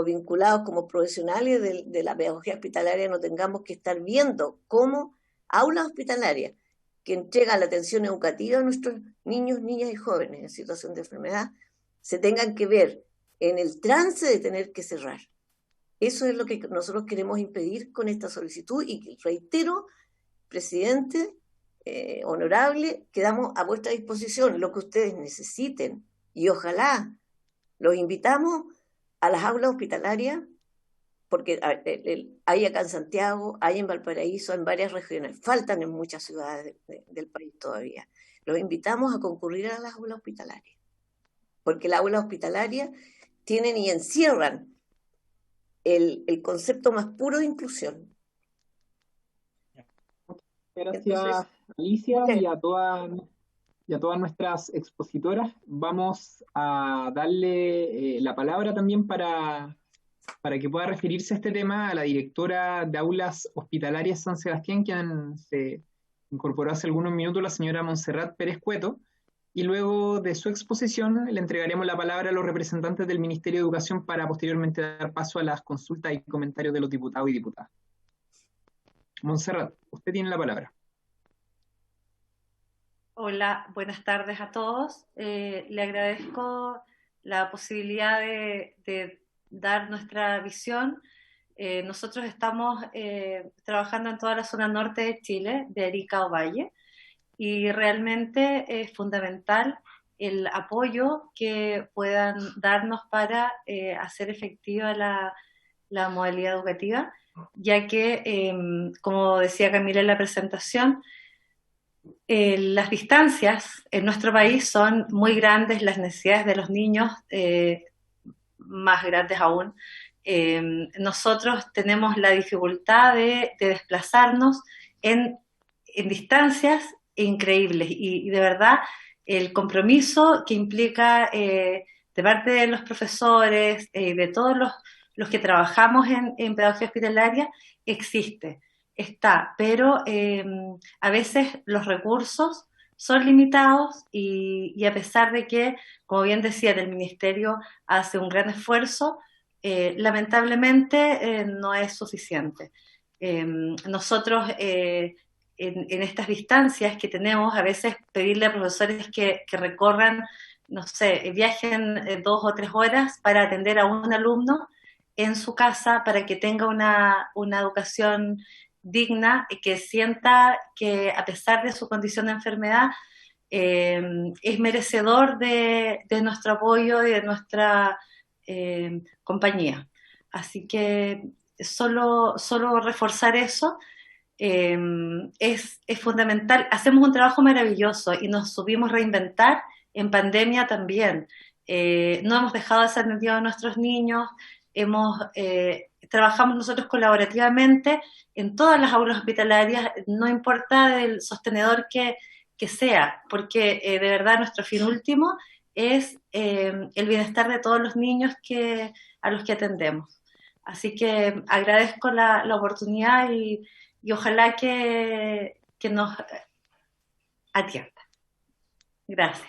vinculados, como profesionales de la pedagogía hospitalaria, no tengamos que estar viendo cómo aulas hospitalarias que entregan la atención educativa a nuestros niños, niñas y jóvenes en situación de enfermedad se tengan que ver en el trance de tener que cerrar. Eso es lo que nosotros queremos impedir con esta solicitud y reitero, presidente, honorable, quedamos a vuestra disposición lo que ustedes necesiten y ojalá los invitamos a las aulas hospitalarias, porque hay acá en Santiago, hay en Valparaíso, en varias regiones, faltan en muchas ciudades del país todavía. Los invitamos a concurrir a las aulas hospitalarias, porque las aulas hospitalarias tienen y encierran el concepto más puro de inclusión. Gracias, Entonces, Alicia, y a todas nuestras expositoras. Vamos a darle la palabra también para que pueda referirse a este tema a la directora de Aulas Hospitalarias San Sebastián, quien se incorporó hace algunos minutos, la señora Montserrat Pérez Cueto, y luego de su exposición le entregaremos la palabra a los representantes del Ministerio de Educación para posteriormente dar paso a las consultas y comentarios de los diputados y diputadas. Montserrat, usted tiene la palabra. Hola, buenas tardes a todos. Le agradezco la posibilidad de dar nuestra visión. Nosotros estamos trabajando en toda la zona norte de Chile, de Arica a Ovalle, y realmente es fundamental el apoyo que puedan darnos para hacer efectiva la modalidad educativa, ya que, como decía Camila en la presentación, las distancias en nuestro país son muy grandes, las necesidades de los niños más grandes aún. Nosotros tenemos la dificultad de desplazarnos en distancias increíbles y de verdad el compromiso que implica de parte de los profesores, de todos los que trabajamos en pedagogía hospitalaria, está, pero a veces los recursos son limitados y a pesar de que, como bien decía, el Ministerio hace un gran esfuerzo, lamentablemente no es suficiente. Nosotros en estas distancias que tenemos, a veces pedirle a profesores que recorran, no sé, viajen 2 o 3 horas para atender a un alumno en su casa para que tenga una educación digna, que sienta que a pesar de su condición de enfermedad es merecedor de nuestro apoyo y de nuestra compañía. Así que solo reforzar eso es fundamental. Hacemos un trabajo maravilloso y nos supimos reinventar en pandemia también. No hemos dejado de ser atendidos a nuestros niños, trabajamos nosotros colaborativamente en todas las aulas hospitalarias, no importa del sostenedor que sea, porque de verdad nuestro fin último es el bienestar de todos los niños a los que atendemos. Así que agradezco la oportunidad y ojalá que nos atienda. Gracias.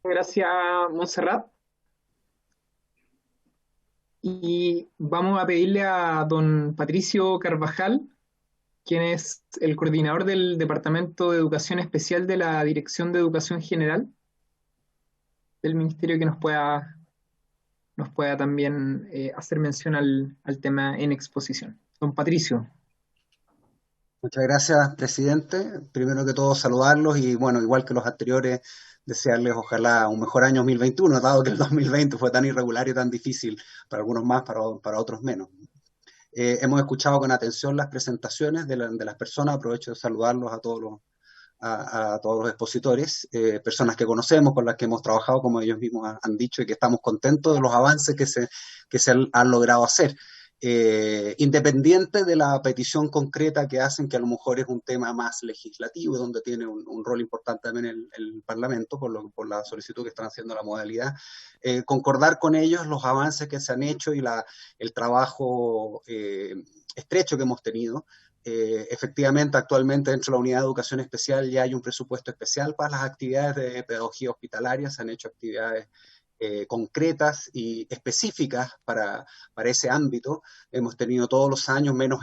Gracias, Montserrat. Y vamos a pedirle a don Patricio Carvajal, quien es el coordinador del Departamento de Educación Especial de la Dirección de Educación General del Ministerio, que nos pueda también hacer mención al tema en exposición. Don Patricio. Muchas gracias, presidente. Primero que todo, saludarlos y, bueno, igual que los anteriores, desearles ojalá un mejor año 2021, dado que el 2020 fue tan irregular y tan difícil, para algunos más, para otros menos. Hemos escuchado con atención las presentaciones de las personas, aprovecho de saludarlos a a todos los expositores, personas que conocemos, con las que hemos trabajado, como ellos mismos han dicho, y que estamos contentos de los avances que se han logrado hacer. Independiente de la petición concreta que hacen, que a lo mejor es un tema más legislativo, donde tiene un rol importante también el Parlamento, por la solicitud que están haciendo la modalidad, concordar con ellos los avances que se han hecho y el trabajo estrecho que hemos tenido. Efectivamente, actualmente dentro de la Unidad de Educación Especial ya hay un presupuesto especial para las actividades de pedagogía hospitalaria, se han hecho actividades concretas y específicas para ese ámbito. Hemos tenido todos los años, menos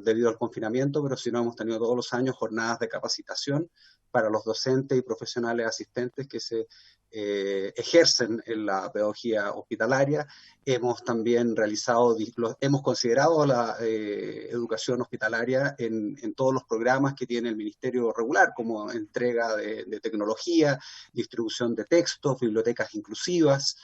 debido al confinamiento, pero si no, hemos tenido todos los años jornadas de capacitación para los docentes y profesionales asistentes que se ejercen en la pedagogía hospitalaria. Hemos también hemos considerado la educación hospitalaria en todos los programas que tiene el Ministerio regular, como entrega de tecnología, distribución de textos, bibliotecas inclusivas,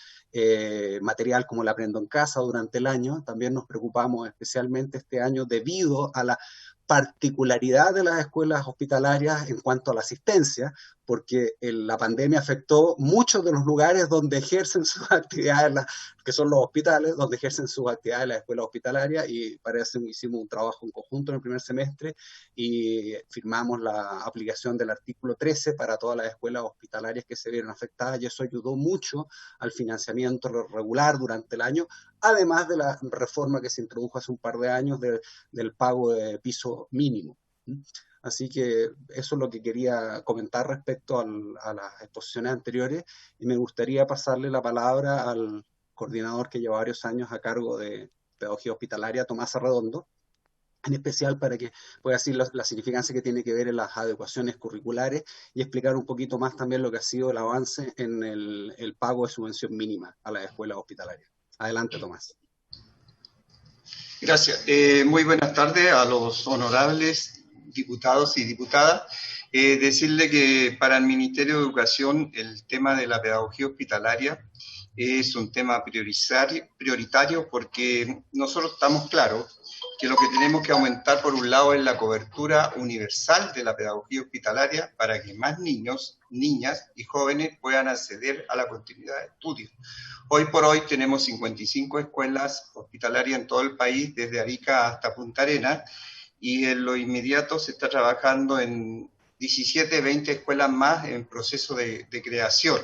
material como el Aprendo en Casa durante el año. También nos preocupamos especialmente este año debido a la particularidad de las escuelas hospitalarias en cuanto a la asistencia, porque la pandemia afectó muchos de los lugares donde ejercen sus actividades, que son los hospitales, donde ejercen sus actividades las escuelas hospitalarias, y para eso hicimos un trabajo en conjunto en el primer semestre y firmamos la aplicación del artículo 13 para todas las escuelas hospitalarias que se vieron afectadas, y eso ayudó mucho al financiamiento regular durante el año, además de la reforma que se introdujo hace un par de años del pago de piso mínimo. Así que eso es lo que quería comentar respecto a las exposiciones anteriores, y me gustaría pasarle la palabra al coordinador que lleva varios años a cargo de pedagogía hospitalaria, Tomás Arredondo, en especial para que pueda decir la significancia que tiene que ver en las adecuaciones curriculares y explicar un poquito más también lo que ha sido el avance en el pago de subvención mínima a las escuelas hospitalarias. Adelante, Tomás. Gracias. Muy buenas tardes a los honorables diputados y diputadas. Decirle que para el Ministerio de Educación el tema de la pedagogía hospitalaria es un tema prioritario, porque nosotros estamos claros que lo que tenemos que aumentar por un lado es la cobertura universal de la pedagogía hospitalaria para que más niños, niñas y jóvenes puedan acceder a la continuidad de estudios. Hoy por hoy tenemos 55 escuelas hospitalarias en todo el país, desde Arica hasta Punta Arenas, y en lo inmediato se está trabajando en 17, 20 escuelas más en proceso de creación.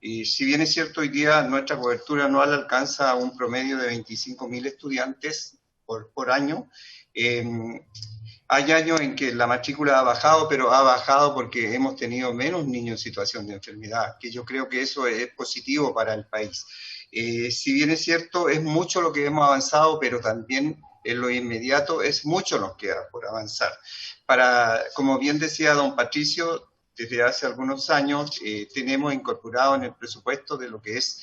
Y si bien es cierto, hoy día nuestra cobertura anual alcanza un promedio de 25.000 estudiantes por año, hay años en que la matrícula ha bajado, pero ha bajado porque hemos tenido menos niños en situación de enfermedad, que yo creo que eso es positivo para el país. Si bien es cierto, es mucho lo que hemos avanzado, pero también en lo inmediato es mucho nos queda por avanzar. Como bien decía don Patricio, desde hace algunos años tenemos incorporado en el presupuesto de lo que es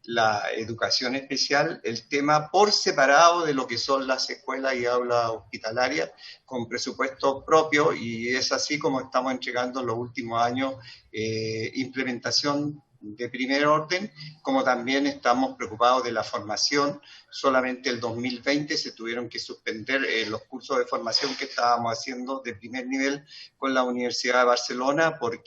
la educación especial el tema por separado de lo que son las escuelas y aulas hospitalarias, con presupuesto propio, y es así como estamos entregando en los últimos años implementación de primer orden, como también estamos preocupados de la formación. Solamente el 2020 se tuvieron que suspender los cursos de formación que estábamos haciendo de primer nivel con la Universidad de Barcelona por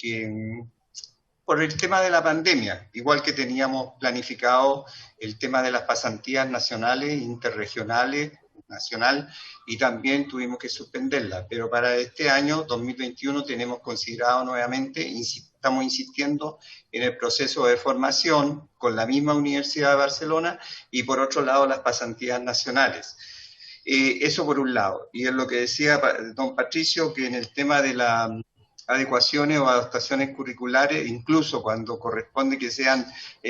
el tema de la pandemia, igual que teníamos planificado el tema de las pasantías nacionales, interregionales, nacional, y también tuvimos que suspenderla. Pero para este año, 2021, tenemos considerado nuevamente, estamos insistiendo en el proceso de formación con la misma Universidad de Barcelona, y por otro lado las pasantías nacionales. Eso por un lado. Y es lo que decía don Patricio, que en el tema de las adecuaciones o adaptaciones curriculares, incluso cuando corresponde que sean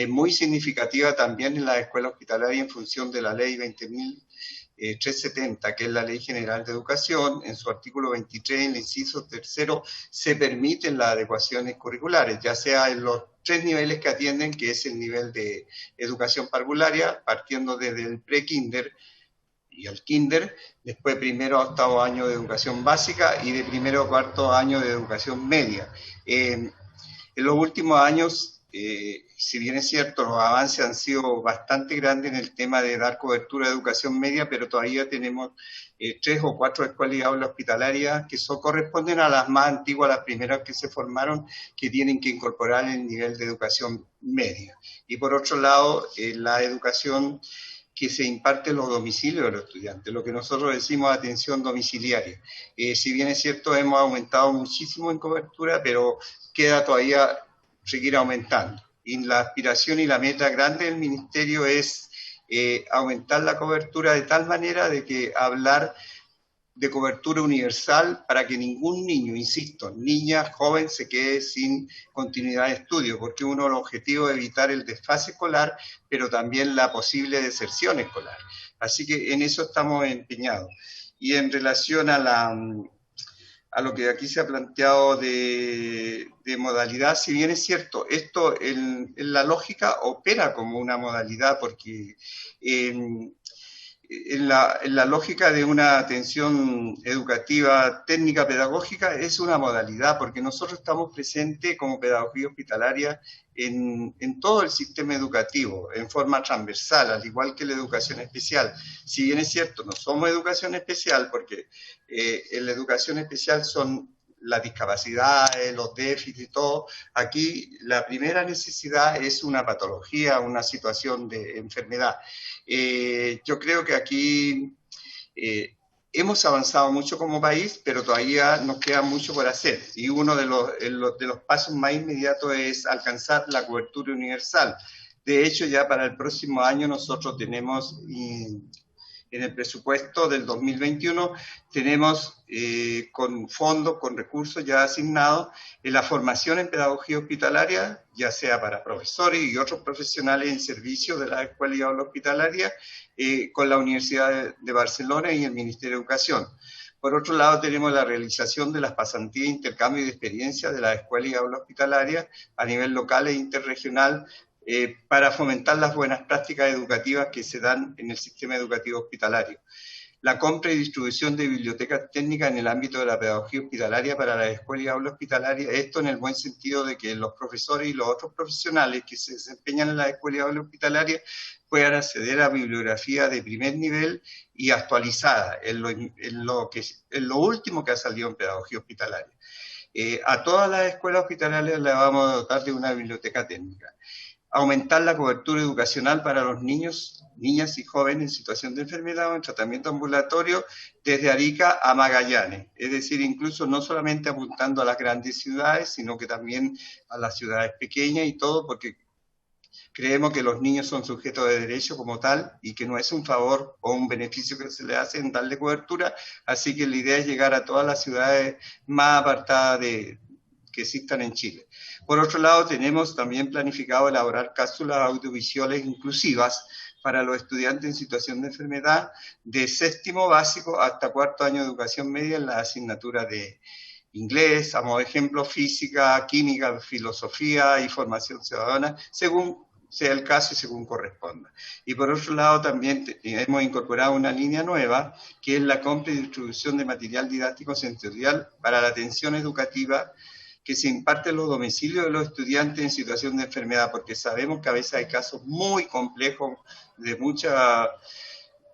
muy significativas también en las escuelas hospitalarias en función de la ley 20.370, que es la Ley General de Educación, en su artículo 23, en el inciso tercero, se permiten las adecuaciones curriculares, ya sea en los 3 niveles que atienden, que es el nivel de educación parvularia, partiendo desde el pre-kinder y al kinder, después primero a octavo año de educación básica y de primero a cuarto año de educación media. En los últimos años si bien es cierto, los avances han sido bastante grandes en el tema de dar cobertura de educación media, pero todavía tenemos 3 o 4 escuelas y aulas hospitalarias que corresponden a las más antiguas, las primeras que se formaron, que tienen que incorporar el nivel de educación media. Y por otro lado, la educación que se imparte en los domicilios de los estudiantes, lo que nosotros decimos atención domiciliaria. Si bien es cierto, hemos aumentado muchísimo en cobertura, pero queda todavía seguir aumentando. Y la aspiración y la meta grande del Ministerio es aumentar la cobertura de tal manera de que hablar de cobertura universal para que ningún niño, insisto, niña, joven, se quede sin continuidad de estudio, porque uno de los objetivos es evitar el desfase escolar, pero también la posible deserción escolar. Así que en eso estamos empeñados. Y en relación a lo que aquí se ha planteado de modalidad, si bien es cierto, esto en la lógica opera como una modalidad, porque en la lógica de una atención educativa técnica pedagógica es una modalidad, porque nosotros estamos presentes como pedagogía hospitalaria en todo el sistema educativo, en forma transversal, al igual que la educación especial. Si bien es cierto, no somos educación especial, porque en la educación especial son las discapacidades, los déficits y todo. Aquí la primera necesidad es una patología, una situación de enfermedad. Yo creo que aquí hemos avanzado mucho como país, pero todavía nos queda mucho por hacer. Y uno de los pasos más inmediatos es alcanzar la cobertura universal. De hecho, ya para el próximo año nosotros tenemos, en el presupuesto del 2021, tenemos con fondos, con recursos ya asignados en la formación en pedagogía hospitalaria, ya sea para profesores y otros profesionales en servicio de la escuela y aula hospitalaria, con la Universidad de Barcelona y el Ministerio de Educación. Por otro lado, tenemos la realización de las pasantías de intercambio de experiencias de la escuela y aula hospitalaria a nivel local e interregional, para fomentar las buenas prácticas educativas que se dan en el sistema educativo hospitalario. La compra y distribución de bibliotecas técnicas en el ámbito de la pedagogía hospitalaria para la escuela y aula hospitalaria, esto en el buen sentido de que los profesores y los otros profesionales que se desempeñan en la escuela y aula hospitalaria puedan acceder a bibliografía de primer nivel y actualizada en lo último que ha salido en pedagogía hospitalaria. A todas las escuelas hospitalarias les vamos a dotar de una biblioteca técnica. Aumentar la cobertura educacional para los niños, niñas y jóvenes en situación de enfermedad o en tratamiento ambulatorio desde Arica a Magallanes. Es decir, incluso no solamente apuntando a las grandes ciudades, sino que también a las ciudades pequeñas y todo, porque creemos que los niños son sujetos de derecho como tal y que no es un favor o un beneficio que se les hace en darle cobertura. Así que la idea es llegar a todas las ciudades más apartadas que existan en Chile. Por otro lado, tenemos también planificado elaborar cápsulas audiovisuales inclusivas para los estudiantes en situación de enfermedad de 6º básico hasta 4º año de educación media en las asignaturas de inglés, a modo de ejemplo, física, química, filosofía y formación ciudadana, según sea el caso y según corresponda. Y por otro lado, también hemos incorporado una línea nueva, que es la compra y distribución de material didáctico sensorial para la atención educativa que se imparte en los domicilios de los estudiantes en situación de enfermedad, porque sabemos que a veces hay casos muy complejos, de mucha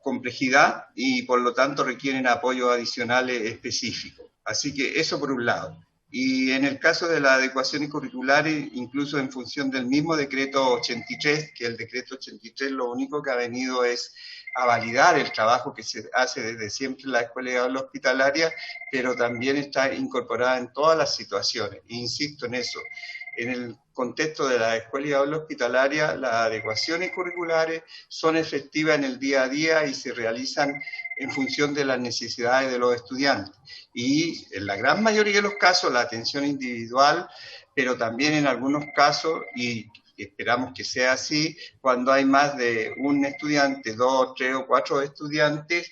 complejidad, y por lo tanto requieren apoyos adicionales específicos. Así que eso por un lado. Y en el caso de las adecuaciones curriculares, incluso en función del mismo decreto 83, que el decreto 83 lo único que ha venido es a validar el trabajo que se hace desde siempre en la escuela y aula hospitalaria, pero también está incorporada en todas las situaciones. Insisto en eso. En el contexto de la escuela y aula hospitalaria, las adecuaciones curriculares son efectivas en el día a día y se realizan en función de las necesidades de los estudiantes. Y en la gran mayoría de los casos, la atención individual, pero también en algunos casos, y esperamos que sea así, cuando hay más de un estudiante, 2, 3 o 4 estudiantes,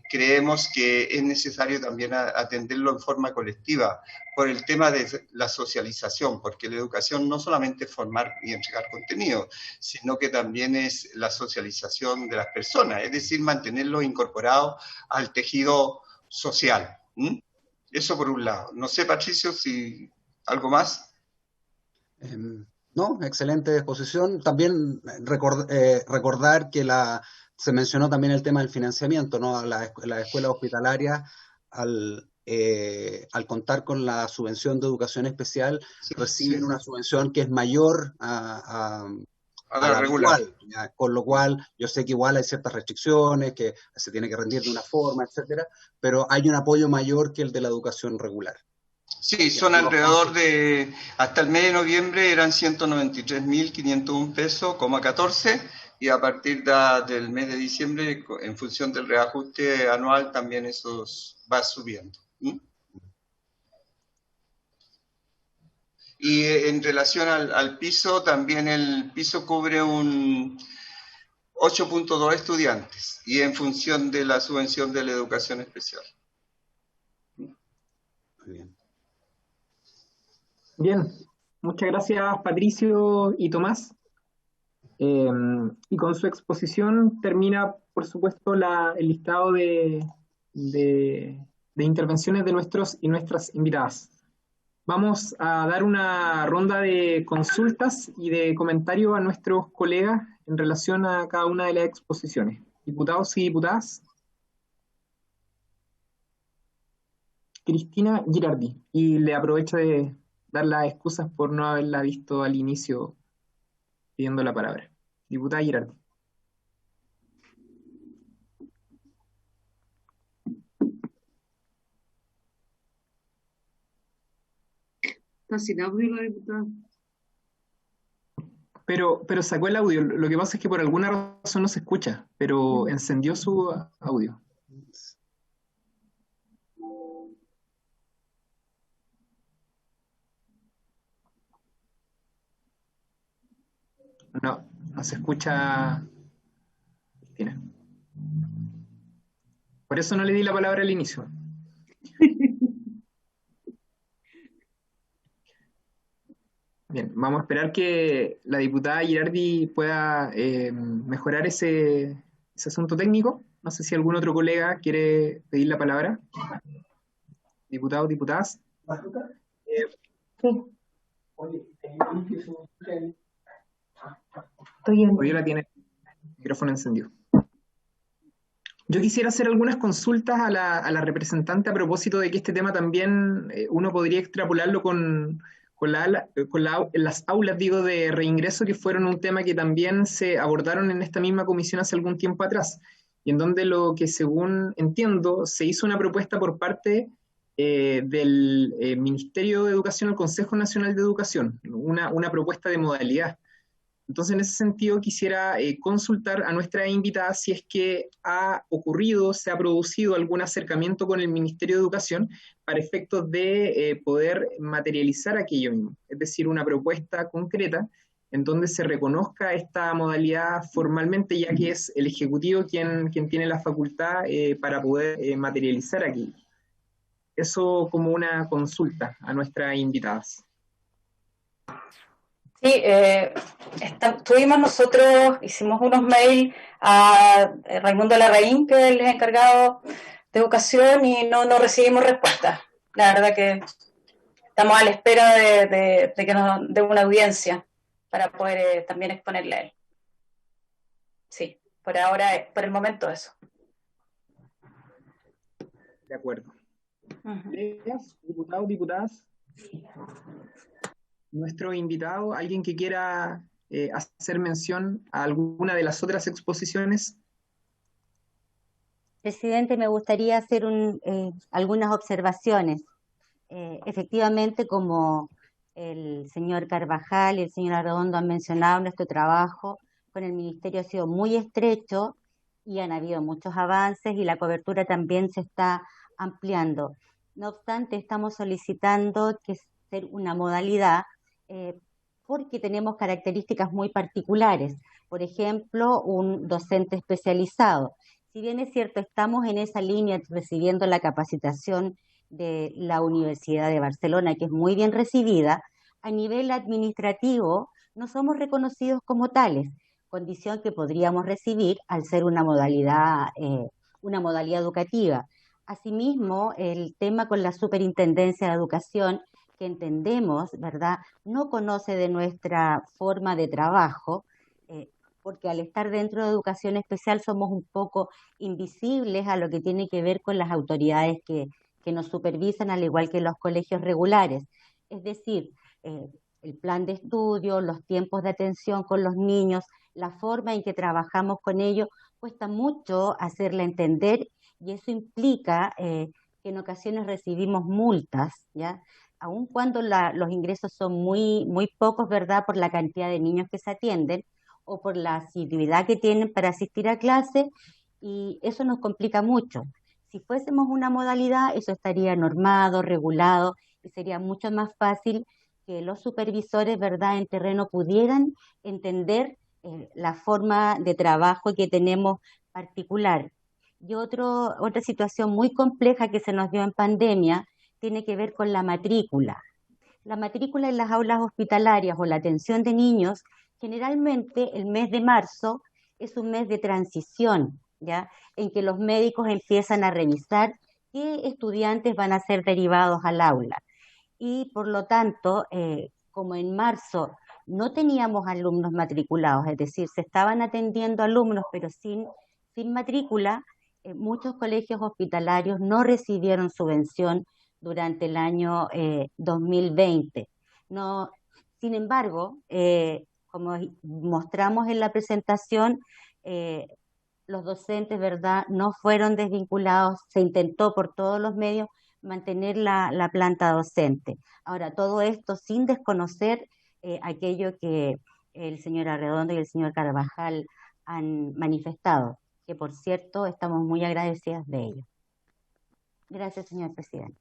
creemos que es necesario también atenderlo en forma colectiva, por el tema de la socialización, porque la educación no solamente es formar y entregar contenido, sino que también es la socialización de las personas, es decir, mantenerlos incorporados al tejido social. Eso por un lado. No sé, Patricio, si algo más. No, excelente exposición. También recordar que se mencionó también el tema del financiamiento, ¿no? Las escuelas hospitalarias, al contar con la subvención de educación especial, reciben una subvención que es mayor a la regular. ¿Ya? Con lo cual, yo sé que igual hay ciertas restricciones, que se tiene que rendir de una forma, etcétera, pero hay un apoyo mayor que el de la educación regular. Sí, son alrededor de, hasta el mes de noviembre eran 193.501 pesos, 14, y a partir del mes de diciembre, en función del reajuste anual, también eso va subiendo. ¿Mm? Y en relación al piso, también el piso cubre un 8.2 estudiantes, y en función de la subvención de la educación especial. Muy bien. Bien, muchas gracias Patricio y Tomás. Y con su exposición termina, por supuesto, el listado de intervenciones de nuestros y nuestras invitadas. Vamos a dar una ronda de consultas y de comentarios a nuestros colegas en relación a cada una de las exposiciones. Diputados y diputadas. Cristina Girardi, y le aprovecho de dar las excusas por no haberla visto al inicio pidiendo la palabra. Diputada Girardi. Está sin audio la diputada. Pero sacó el audio. Lo que pasa es que por alguna razón no se escucha, pero encendió su audio. No se escucha. Cristina. Por eso no le di la palabra al inicio. Bien, vamos a esperar que la diputada Girardi pueda mejorar ese asunto técnico. No sé si algún otro colega quiere pedir la palabra. Diputados, diputadas. Sí. Fabiola tiene el micrófono encendido. Yo quisiera hacer algunas consultas a la representante a propósito de que este tema también uno podría extrapolarlo con las aulas, de reingreso, que fueron un tema que también se abordaron en esta misma comisión hace algún tiempo atrás, y en donde lo que, según entiendo, se hizo una propuesta por parte del Ministerio de Educación al Consejo Nacional de Educación, una propuesta de modalidad. Entonces, en ese sentido, quisiera consultar a nuestra invitada si es que se ha producido algún acercamiento con el Ministerio de Educación para efectos de poder materializar aquello mismo, es decir, una propuesta concreta en donde se reconozca esta modalidad formalmente, ya que es el Ejecutivo quien tiene la facultad para poder materializar aquello. Eso como una consulta a nuestras invitadas. Sí, hicimos unos mails a Raimundo Larraín, que es el encargado de educación, y no recibimos respuesta. La verdad que estamos a la espera de que nos dé una audiencia para poder también exponerle a él. Sí, por ahora, por el momento eso. De acuerdo. Diputados, diputadas. Nuestro invitado, alguien que quiera hacer mención a alguna de las otras exposiciones. Presidente, me gustaría hacer algunas observaciones. Efectivamente, como el señor Carvajal y el señor Arredondo han mencionado, nuestro trabajo con el Ministerio ha sido muy estrecho y han habido muchos avances y la cobertura también se está ampliando. No obstante, estamos solicitando que sea una modalidad porque tenemos características muy particulares. Por ejemplo, un docente especializado. Si bien es cierto, estamos en esa línea recibiendo la capacitación de la Universidad de Barcelona, que es muy bien recibida, a nivel administrativo no somos reconocidos como tales, condición que podríamos recibir al ser una modalidad educativa. Asimismo, el tema con la Superintendencia de Educación, que entendemos, ¿verdad?, no conoce de nuestra forma de trabajo, porque al estar dentro de educación especial somos un poco invisibles a lo que tiene que ver con las autoridades que nos supervisan, al igual que los colegios regulares. Es decir, el plan de estudio, los tiempos de atención con los niños, la forma en que trabajamos con ellos, cuesta mucho hacerla entender, y eso implica que en ocasiones recibimos multas, ¿ya? Aun cuando los ingresos son muy, muy pocos, ¿verdad?, por la cantidad de niños que se atienden o por la asiduidad que tienen para asistir a clase, y eso nos complica mucho. Si fuésemos una modalidad, eso estaría normado, regulado, y sería mucho más fácil que los supervisores, ¿verdad?, en terreno pudieran entender la forma de trabajo que tenemos particular. Y otra situación muy compleja que se nos dio en pandemia tiene que ver con la matrícula. La matrícula en las aulas hospitalarias o la atención de niños, generalmente el mes de marzo es un mes de transición, ¿ya?, en que los médicos empiezan a revisar qué estudiantes van a ser derivados al aula. Y por lo tanto, como en marzo no teníamos alumnos matriculados, es decir, se estaban atendiendo alumnos pero sin matrícula, muchos colegios hospitalarios no recibieron subvención durante el año 2020. No, sin embargo, como mostramos en la presentación, los docentes, ¿verdad?, no fueron desvinculados, se intentó por todos los medios mantener la planta docente. Ahora, todo esto sin desconocer aquello que el señor Arredondo y el señor Carvajal han manifestado, que por cierto estamos muy agradecidas de ello. Gracias, señor presidente.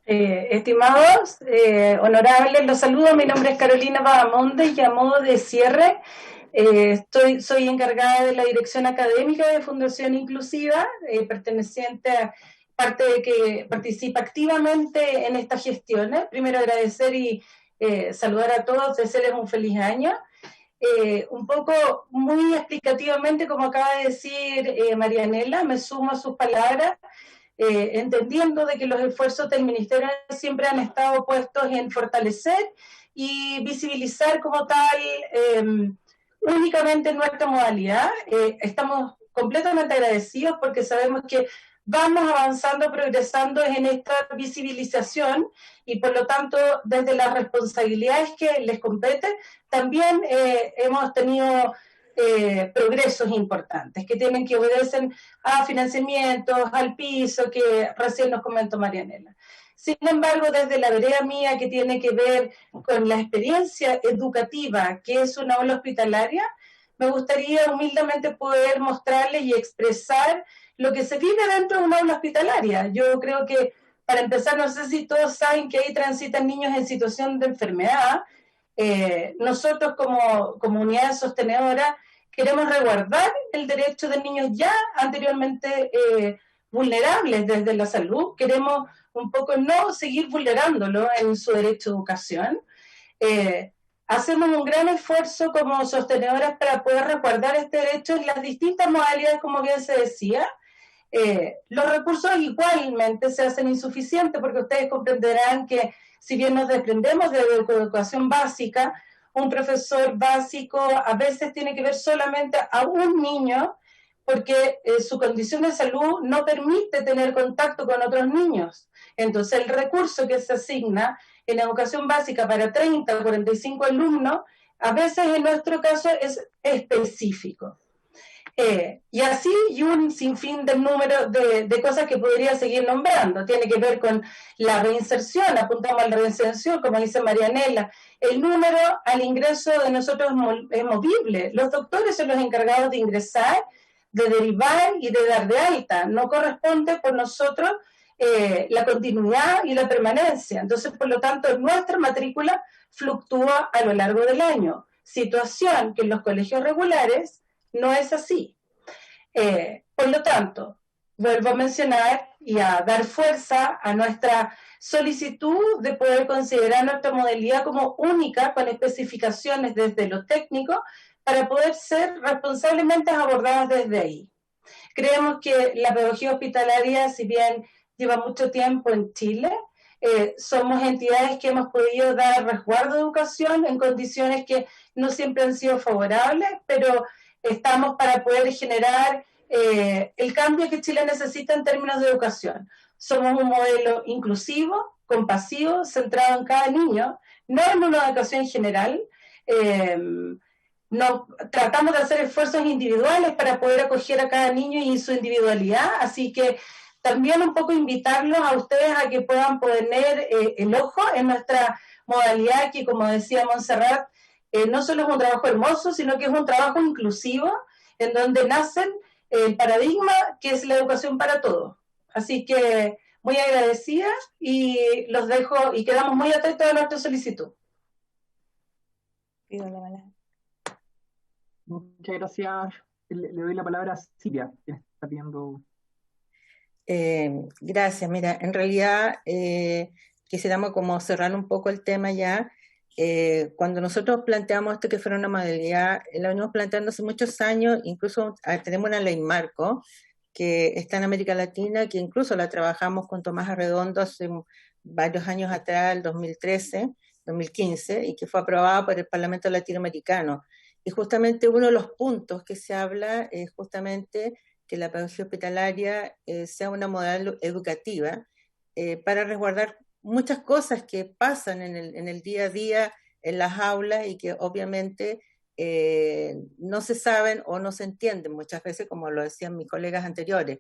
Estimados, honorables, los saludo. Mi nombre es Carolina Bahamonde y a modo de cierre, soy encargada de la dirección académica de Fundación Inclusiva, perteneciente a parte de que participa activamente en estas gestiones. Primero agradecer y saludar a todos, desearles un feliz año. Un poco, muy explicativamente, como acaba de decir Marianela, me sumo a sus palabras, entendiendo de que los esfuerzos del Ministerio siempre han estado puestos en fortalecer y visibilizar como tal únicamente nuestra modalidad. Estamos completamente agradecidos porque sabemos que vamos avanzando, progresando en esta visibilización y por lo tanto desde las responsabilidades que les compete también hemos tenido progresos importantes que tienen que obedecer a financiamientos, al piso que recién nos comentó Marianela. Sin embargo, desde la vereda mía que tiene que ver con la experiencia educativa que es una aula hospitalaria, me gustaría humildemente poder mostrarles y expresar lo que se vive dentro de una aula hospitalaria. Yo creo que, para empezar, no sé si todos saben que ahí transitan niños en situación de enfermedad. Nosotros como unidad sostenedora queremos resguardar el derecho de niños ya anteriormente vulnerables desde la salud. Queremos un poco no seguir vulnerándolo en su derecho a educación. Hacemos un gran esfuerzo como sostenedoras para poder resguardar este derecho en las distintas modalidades, como bien se decía. Los recursos igualmente se hacen insuficientes porque ustedes comprenderán que si bien nos desprendemos de la educación básica, un profesor básico a veces tiene que ver solamente a un niño porque su condición de salud no permite tener contacto con otros niños. Entonces el recurso que se asigna en educación básica para 30 o 45 alumnos, a veces en nuestro caso es específico. Y así, y un sinfín de número de cosas que podría seguir nombrando. Tiene que ver con la reinserción, apuntamos a la reinserción, como dice Marianela. El número al ingreso de nosotros es movible. Los doctores son los encargados de ingresar, de derivar y de dar de alta. No corresponde por nosotros la continuidad y la permanencia. Entonces, por lo tanto, nuestra matrícula fluctúa a lo largo del año. Situación que en los colegios regulares no es así. Por lo tanto, vuelvo a mencionar y a dar fuerza a nuestra solicitud de poder considerar nuestra modalidad como única, con especificaciones desde lo técnico, para poder ser responsablemente abordadas desde ahí. Creemos que la pedagogía hospitalaria, si bien lleva mucho tiempo en Chile. Somos entidades que hemos podido dar resguardo de educación en condiciones que no siempre han sido favorables, pero estamos para poder generar el cambio que Chile necesita en términos de educación. Somos un modelo inclusivo, compasivo, centrado en cada niño, no en una educación general. No, tratamos de hacer esfuerzos individuales para poder acoger a cada niño y su individualidad, así que también un poco invitarlos a ustedes a que puedan poner el ojo en nuestra modalidad, que como decía Montserrat, no solo es un trabajo hermoso, sino que es un trabajo inclusivo, en donde nacen el paradigma que es la educación para todos. Así que muy agradecida y los dejo y quedamos muy atentos a nuestra solicitud. Muchas gracias. Le doy la palabra a Silvia, que está pidiendo. Gracias. Mira, en realidad quisiéramos como cerrar un poco el tema ya. Cuando nosotros planteamos esto que fuera una modalidad, lo venimos planteando hace muchos años, incluso tenemos una ley marco que está en América Latina, que incluso la trabajamos con Tomás Arredondo hace varios años atrás, el 2013, 2015, y que fue aprobada por el Parlamento Latinoamericano. Y justamente uno de los puntos que se habla es justamente que la pedagogía hospitalaria sea una modalidad educativa para resguardar muchas cosas que pasan en el día a día en las aulas y que obviamente no se saben o no se entienden muchas veces, como lo decían mis colegas anteriores.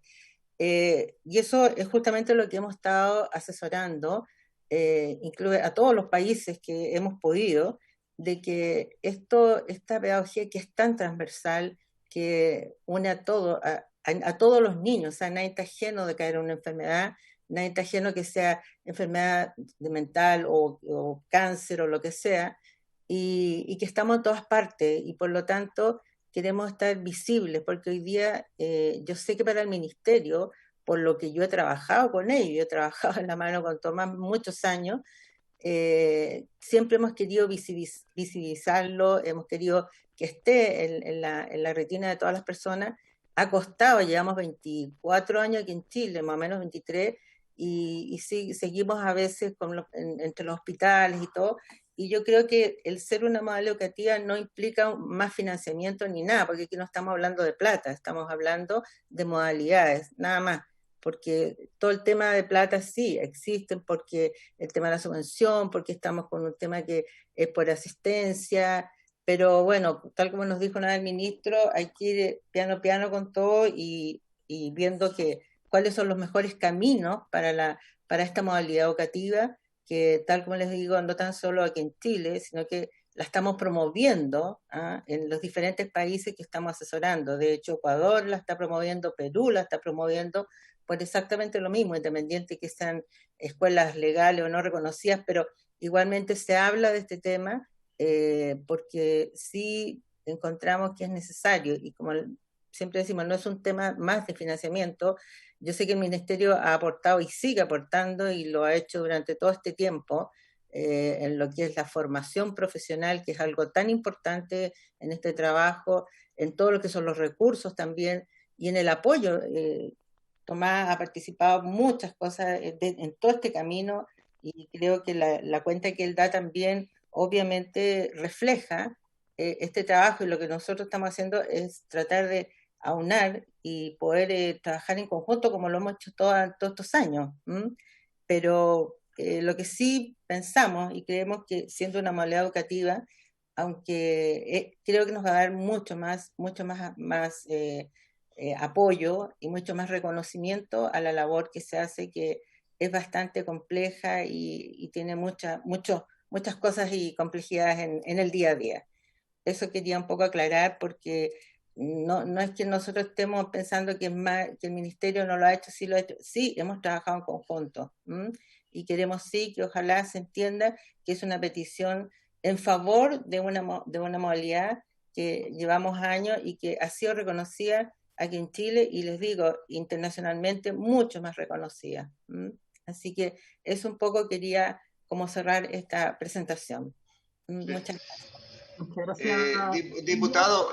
Y eso es justamente lo que hemos estado asesorando, incluye a todos los países que hemos podido, de que esta pedagogía que es tan transversal, que une a todos los niños, o sea, nadie está ajeno de caer en una enfermedad, nadie está ajeno que sea enfermedad mental o cáncer o lo que sea, y que estamos en todas partes, y por lo tanto queremos estar visibles, porque hoy día yo sé que para el ministerio, por lo que yo he trabajado con ellos, yo he trabajado en la mano con Tomás muchos años, siempre hemos querido visibilizarlo, hemos querido que esté en la retina de todas las personas. Ha costado, llevamos 24 años aquí en Chile, más o menos 23, y sí, seguimos a veces entre los hospitales y todo, y yo creo que el ser una modalidad educativa no implica más financiamiento ni nada, porque aquí no estamos hablando de plata, estamos hablando de modalidades, nada más, porque todo el tema de plata sí existen, porque el tema de la subvención, porque estamos con un tema que es por asistencia, pero bueno, tal como nos dijo una vez el ministro, hay que ir piano a piano con todo y viendo cuáles son los mejores caminos para esta modalidad educativa, que tal como les digo, no tan solo aquí en Chile, sino que la estamos promoviendo en los diferentes países que estamos asesorando. De hecho, Ecuador la está promoviendo, Perú la está promoviendo, por exactamente lo mismo, independiente que sean escuelas legales o no reconocidas, pero igualmente se habla de este tema, porque sí encontramos que es necesario, y como siempre decimos, no es un tema más de financiamiento. Yo sé que el Ministerio ha aportado y sigue aportando, y lo ha hecho durante todo este tiempo, en lo que es la formación profesional, que es algo tan importante en este trabajo, en todo lo que son los recursos también, y en el apoyo. Tomás ha participado en muchas cosas en todo este camino, y creo que la cuenta que él da también obviamente refleja este trabajo, y lo que nosotros estamos haciendo es tratar de aunar y poder trabajar en conjunto como lo hemos hecho todos estos años. Pero lo que sí pensamos y creemos que siendo una modalidad educativa, aunque creo que nos va a dar mucho más apoyo y mucho más reconocimiento a la labor que se hace, que es bastante compleja y tiene muchas cosas y complejidades en el día a día. Eso quería un poco aclarar, porque no es que nosotros estemos pensando que el Ministerio no lo ha hecho, sí lo ha hecho, sí, hemos trabajado en conjunto, y queremos sí que ojalá se entienda que es una petición en favor de una modalidad que llevamos años y que ha sido reconocida aquí en Chile, y les digo, internacionalmente mucho más reconocida. Así que eso un poco quería como cerrar esta presentación. Muchas gracias. Diputado,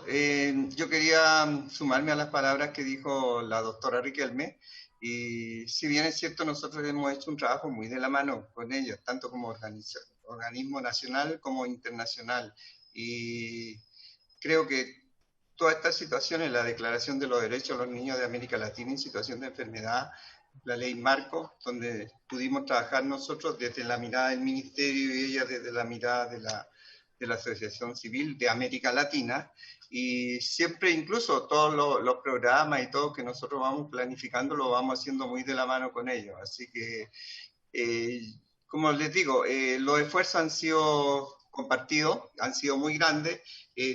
yo quería sumarme a las palabras que dijo la doctora Riquelme, Y si bien es cierto, nosotros hemos hecho un trabajo muy de la mano con ellos, tanto como organismo nacional como internacional. Y creo que todas estas situaciones, la Declaración de los Derechos de los Niños de América Latina en situación de enfermedad, la ley Marco, donde pudimos trabajar nosotros desde la mirada del Ministerio y ella desde la mirada de la Asociación Civil de América Latina, y siempre incluso todos los programas y todo que nosotros vamos planificando lo vamos haciendo muy de la mano con ellos. Así que, como les digo, los esfuerzos han sido compartidos, han sido muy grandes,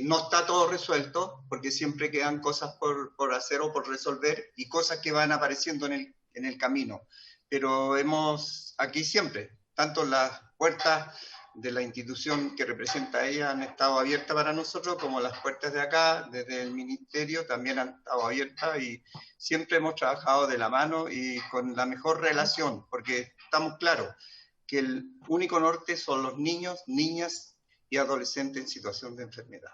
no está todo resuelto porque siempre quedan cosas por hacer o por resolver y cosas que van apareciendo en el camino, pero hemos aquí siempre, tanto las puertas de la institución que representa a ella han estado abiertas para nosotros, como las puertas de acá, desde el ministerio, también han estado abiertas y siempre hemos trabajado de la mano y con la mejor relación, porque estamos claros que el único norte son los niños, niñas y adolescentes en situación de enfermedad.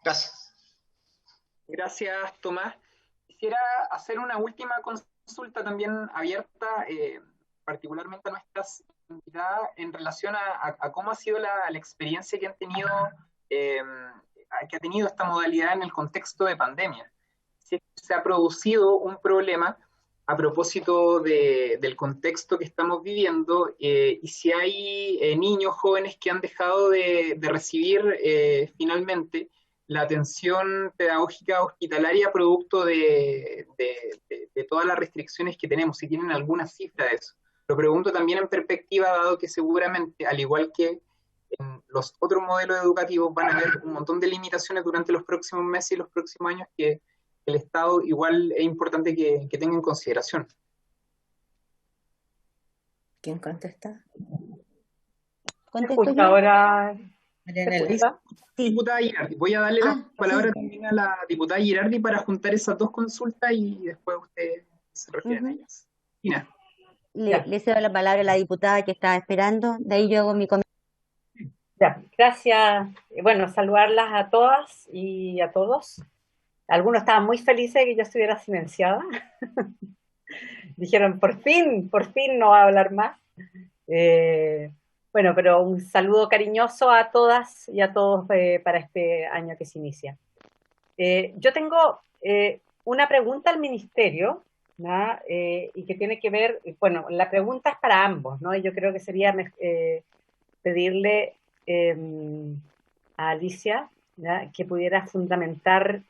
Gracias. Gracias, Tomás. Quisiera hacer una última consulta también abierta, particularmente a nuestras invitadas, en relación a cómo ha sido la experiencia que han tenido, que ha tenido esta modalidad en el contexto de pandemia. Si se ha producido un problema a propósito del contexto que estamos viviendo, y si hay niños, jóvenes que han dejado de recibir finalmente la atención pedagógica hospitalaria producto de todas las restricciones que tenemos, si tienen alguna cifra de eso. Lo pregunto también en perspectiva, dado que seguramente, al igual que en los otros modelos educativos, van a haber un montón de limitaciones durante los próximos meses y los próximos años que el Estado igual es importante que tenga en consideración. ¿Quién contesta? ¿Contesto yo? Ahora, diputada Girardi, voy a darle la palabra también a la diputada Girardi para juntar esas dos consultas y después usted se refiere a ellas. Ina. Le cedo la palabra a la diputada que estaba esperando, de ahí yo hago mi comentario. Gracias. Bueno, saludarlas a todas y a todos. Algunos estaban muy felices de que yo estuviera silenciada. Dijeron, por fin no va a hablar más. Bueno, pero un saludo cariñoso a todas y a todos para este año que se inicia. Yo tengo una pregunta al Ministerio, ¿no? Y que tiene que ver, bueno, la pregunta es para ambos, ¿no? Y yo creo que sería pedirle a Alicia, ¿no?, que pudiera fundamentar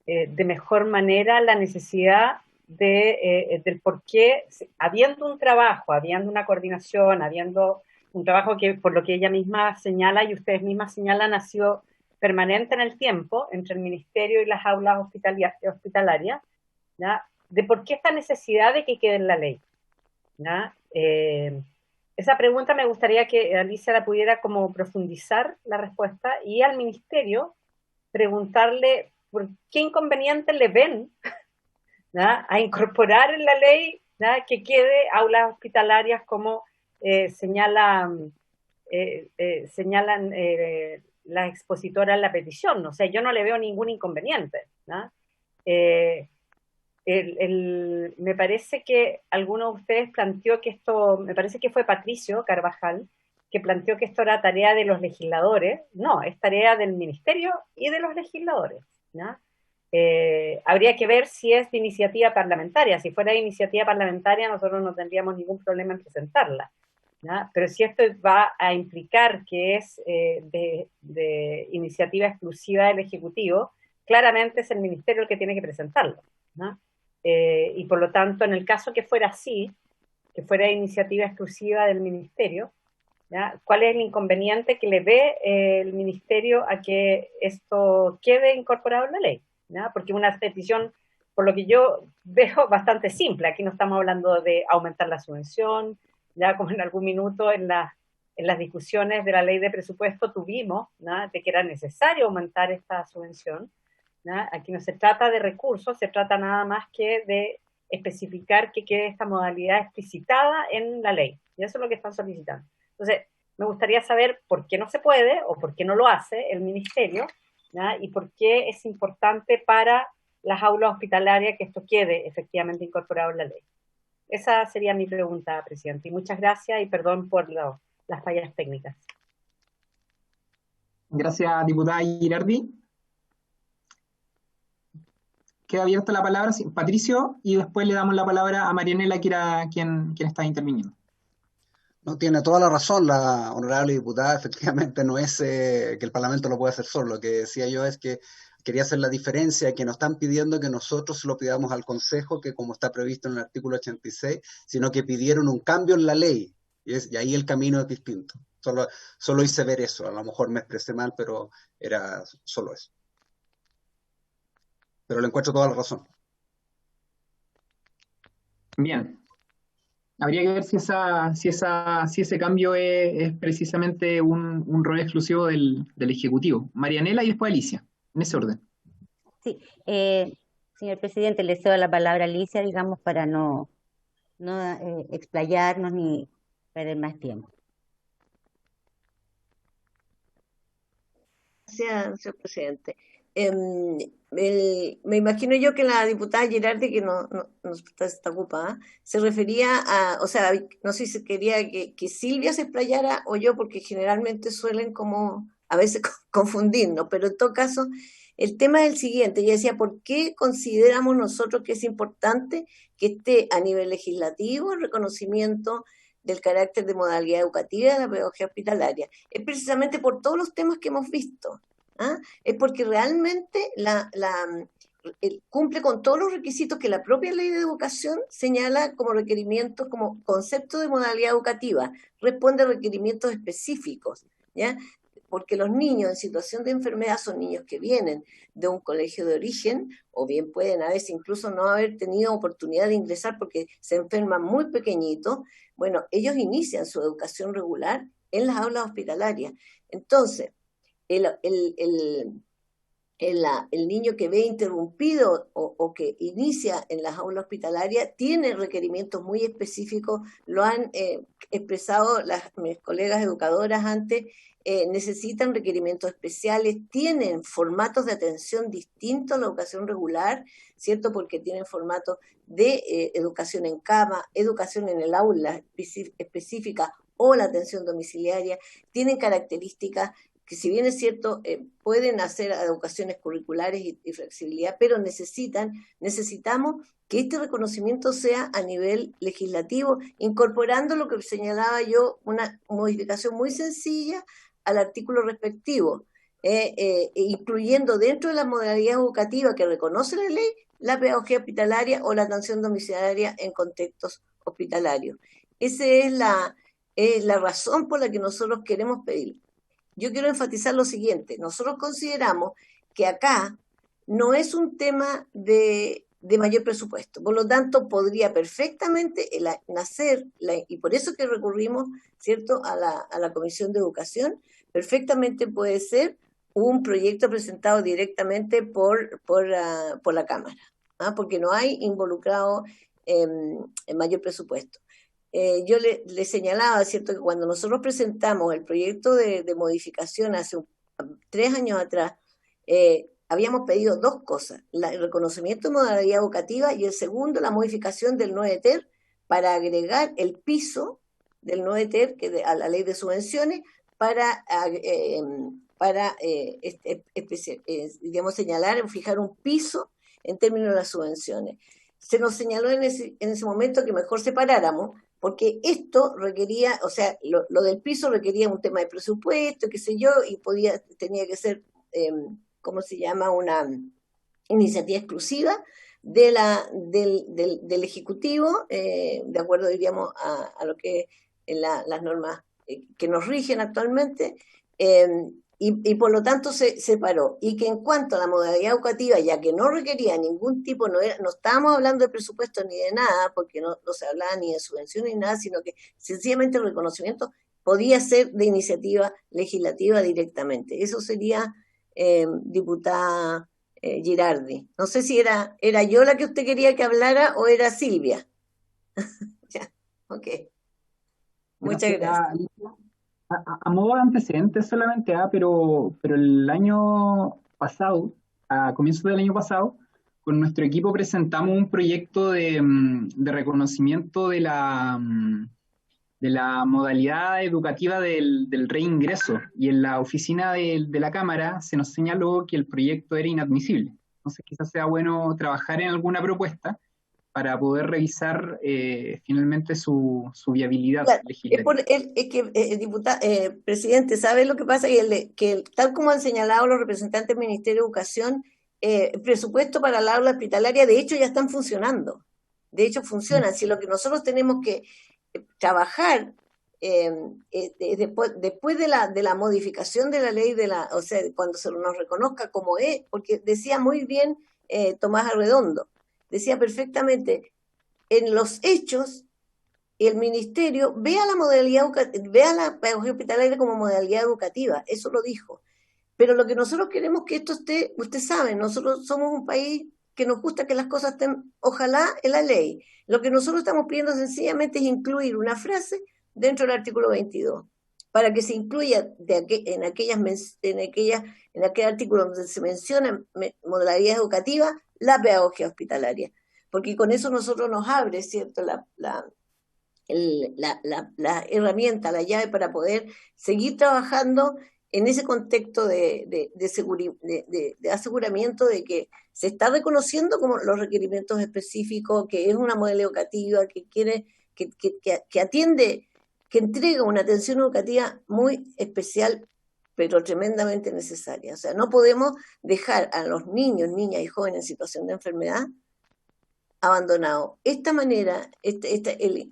de mejor manera la necesidad del por qué, habiendo un trabajo, habiendo una coordinación, habiendo un trabajo que, por lo que ella misma señala y ustedes mismas señalan, ha sido permanente en el tiempo entre el Ministerio y las aulas hospitalarias, ¿ya?, de por qué esta necesidad de que quede en la ley, ¿ya? Esa pregunta me gustaría que Alicia la pudiera como profundizar la respuesta, y al Ministerio preguntarle por qué inconveniente le ven, ¿ya?, a incorporar en la ley, ¿ya?, que quede aulas hospitalarias como señalan las expositoras en la petición. O sea, yo no le veo ningún inconveniente, ¿no? Me parece que alguno de ustedes planteó que esto, me parece que fue Patricio Carvajal, que planteó que esto era tarea de los legisladores. No, es tarea del Ministerio y de los legisladores, ¿no? Habría que ver si es de iniciativa parlamentaria. Si fuera de iniciativa parlamentaria, nosotros no tendríamos ningún problema en presentarla, ¿no? Pero si esto va a implicar que es de iniciativa exclusiva del Ejecutivo, claramente es el Ministerio el que tiene que presentarlo, ¿no? Y por lo tanto, en el caso que fuera así, que fuera iniciativa exclusiva del Ministerio, ¿ya?, ¿cuál es el inconveniente que le ve el Ministerio a que esto quede incorporado en la ley? ¿Ya? Porque una petición, por lo que yo veo, bastante simple. Aquí no estamos hablando de aumentar la subvención, ya como en algún minuto en las discusiones de la ley de presupuesto tuvimos, ¿no?, de que era necesario aumentar esta subvención, ¿no? Aquí no se trata de recursos, se trata nada más que de especificar que quede esta modalidad explicitada en la ley, y eso es lo que están solicitando. Entonces, me gustaría saber por qué no se puede o por qué no lo hace el Ministerio, ¿no?, y por qué es importante para las aulas hospitalarias, que esto quede efectivamente incorporado en la ley. Esa sería mi pregunta, Presidente. Y muchas gracias y perdón por las fallas técnicas. Gracias, diputada Girardi. Queda abierta la palabra, Patricio, y después le damos la palabra a Marianela, que era quien está interviniendo. No, tiene toda la razón la honorable diputada. Efectivamente no es que el Parlamento lo pueda hacer solo. Lo que decía yo es que quería hacer la diferencia, que no están pidiendo que nosotros lo pidamos al Consejo, que como está previsto en el artículo 86, sino que pidieron un cambio en la ley, y ahí el camino es distinto. Solo hice ver eso, a lo mejor me expresé mal, pero era solo eso. Pero le encuentro toda la razón. Bien. Habría que ver si ese cambio es precisamente un rol exclusivo del Ejecutivo. Marianela y después Alicia, en ese orden. Sí, señor presidente, le cedo la palabra a Alicia, digamos, para no explayarnos ni perder más tiempo. Gracias, señor presidente. Me imagino yo que la diputada Girardi, que no está ocupada, se refería a, o sea, no sé si quería que Silvia se explayara o yo, porque generalmente suelen como a veces confundirnos, pero en todo caso, el tema es el siguiente. Ella decía, ¿por qué consideramos nosotros que es importante que esté a nivel legislativo el reconocimiento del carácter de modalidad educativa de la pedagogía hospitalaria? Es precisamente por todos los temas que hemos visto. Es porque realmente cumple con todos los requisitos que la propia ley de educación señala como requerimientos, como concepto de modalidad educativa, responde a requerimientos específicos, ¿ya? Porque los niños en situación de enfermedad son niños que vienen de un colegio de origen, o bien pueden a veces incluso no haber tenido oportunidad de ingresar porque se enferman muy pequeñitos. Bueno, ellos inician su educación regular en las aulas hospitalarias. Entonces, el niño que ve interrumpido o que inicia en las aulas hospitalarias tiene requerimientos muy específicos, lo han expresado mis colegas educadoras antes, necesitan requerimientos especiales, tienen formatos de atención distintos a la educación regular, ¿cierto? Porque tienen formatos de educación en cama, educación en el aula específica o la atención domiciliaria, tienen características que, si bien es cierto, pueden hacer educaciones curriculares y flexibilidad, pero necesitamos que este reconocimiento sea a nivel legislativo, incorporando lo que señalaba yo, una modificación muy sencilla al artículo respectivo, incluyendo dentro de la modalidad educativa que reconoce la ley, la pedagogía hospitalaria o la atención domiciliaria en contextos hospitalarios. Esa es la razón por la que nosotros queremos pedir. Yo quiero enfatizar lo siguiente: nosotros consideramos que acá no es un tema de mayor presupuesto, por lo tanto podría perfectamente nacer, y por eso que recurrimos, ¿cierto?, a la Comisión de Educación, perfectamente puede ser un proyecto presentado directamente por la Cámara, porque no hay involucrado en mayor presupuesto. Yo le señalaba, ¿cierto?, que cuando nosotros presentamos el proyecto de modificación hace 3 años atrás, habíamos pedido 2 cosas: el reconocimiento de modalidad educativa, y el segundo, la modificación del NOETER para agregar el piso del NOETER a la ley de subvenciones para digamos, fijar un piso en términos de las subvenciones. Se nos señaló en ese momento que mejor separáramos, porque esto requería, o sea, lo del piso requería un tema de presupuesto, qué sé yo, y tenía que ser, ¿cómo se llama?, una iniciativa exclusiva del Ejecutivo, de acuerdo, diríamos, a lo que las normas que nos rigen actualmente, y por lo tanto se separó. Y que en cuanto a la modalidad educativa, ya que no requería ningún tipo, no estábamos hablando de presupuesto ni de nada, porque no se hablaba ni de subvención ni nada, sino que sencillamente el reconocimiento podía ser de iniciativa legislativa directamente. Eso sería, diputada Girardi. No sé si era yo la que usted quería que hablara o era Silvia. Ya, ok. Muchas gracias. A modo de antecedente solamente, pero el año pasado, a comienzos del año pasado, con nuestro equipo presentamos un proyecto de reconocimiento de la modalidad educativa del reingreso, y en la oficina de la Cámara se nos señaló que el proyecto era inadmisible. Entonces quizás sea bueno trabajar en alguna propuesta para poder revisar finalmente su viabilidad legislativa. Presidente, ¿sabe lo que pasa? Que tal como han señalado los representantes del Ministerio de Educación, el presupuesto para la aula hospitalaria, de hecho, ya están funcionando. De hecho, funcionan. Si lo que nosotros tenemos que trabajar después de la modificación de la ley, o sea, cuando se nos reconozca como es, porque decía muy bien Tomás Arredondo, decía perfectamente, en los hechos, el ministerio ve a la pedagogía hospitalaria como modalidad educativa, eso lo dijo. Pero lo que nosotros queremos que esto esté, usted sabe, nosotros somos un país que nos gusta que las cosas estén, ojalá, en la ley. Lo que nosotros estamos pidiendo sencillamente es incluir una frase dentro del artículo 22, para que se incluya en aquel artículo donde se menciona modalidad educativa, la pedagogía hospitalaria, porque con eso nosotros nos abre, ¿cierto?, la herramienta, la llave para poder seguir trabajando en ese contexto de aseguramiento de que se está reconociendo como los requerimientos específicos, que es una modalidad educativa, que atiende, que entrega una atención educativa muy especial, pero tremendamente necesaria. O sea, no podemos dejar a los niños, niñas y jóvenes en situación de enfermedad abandonados. Esta manera,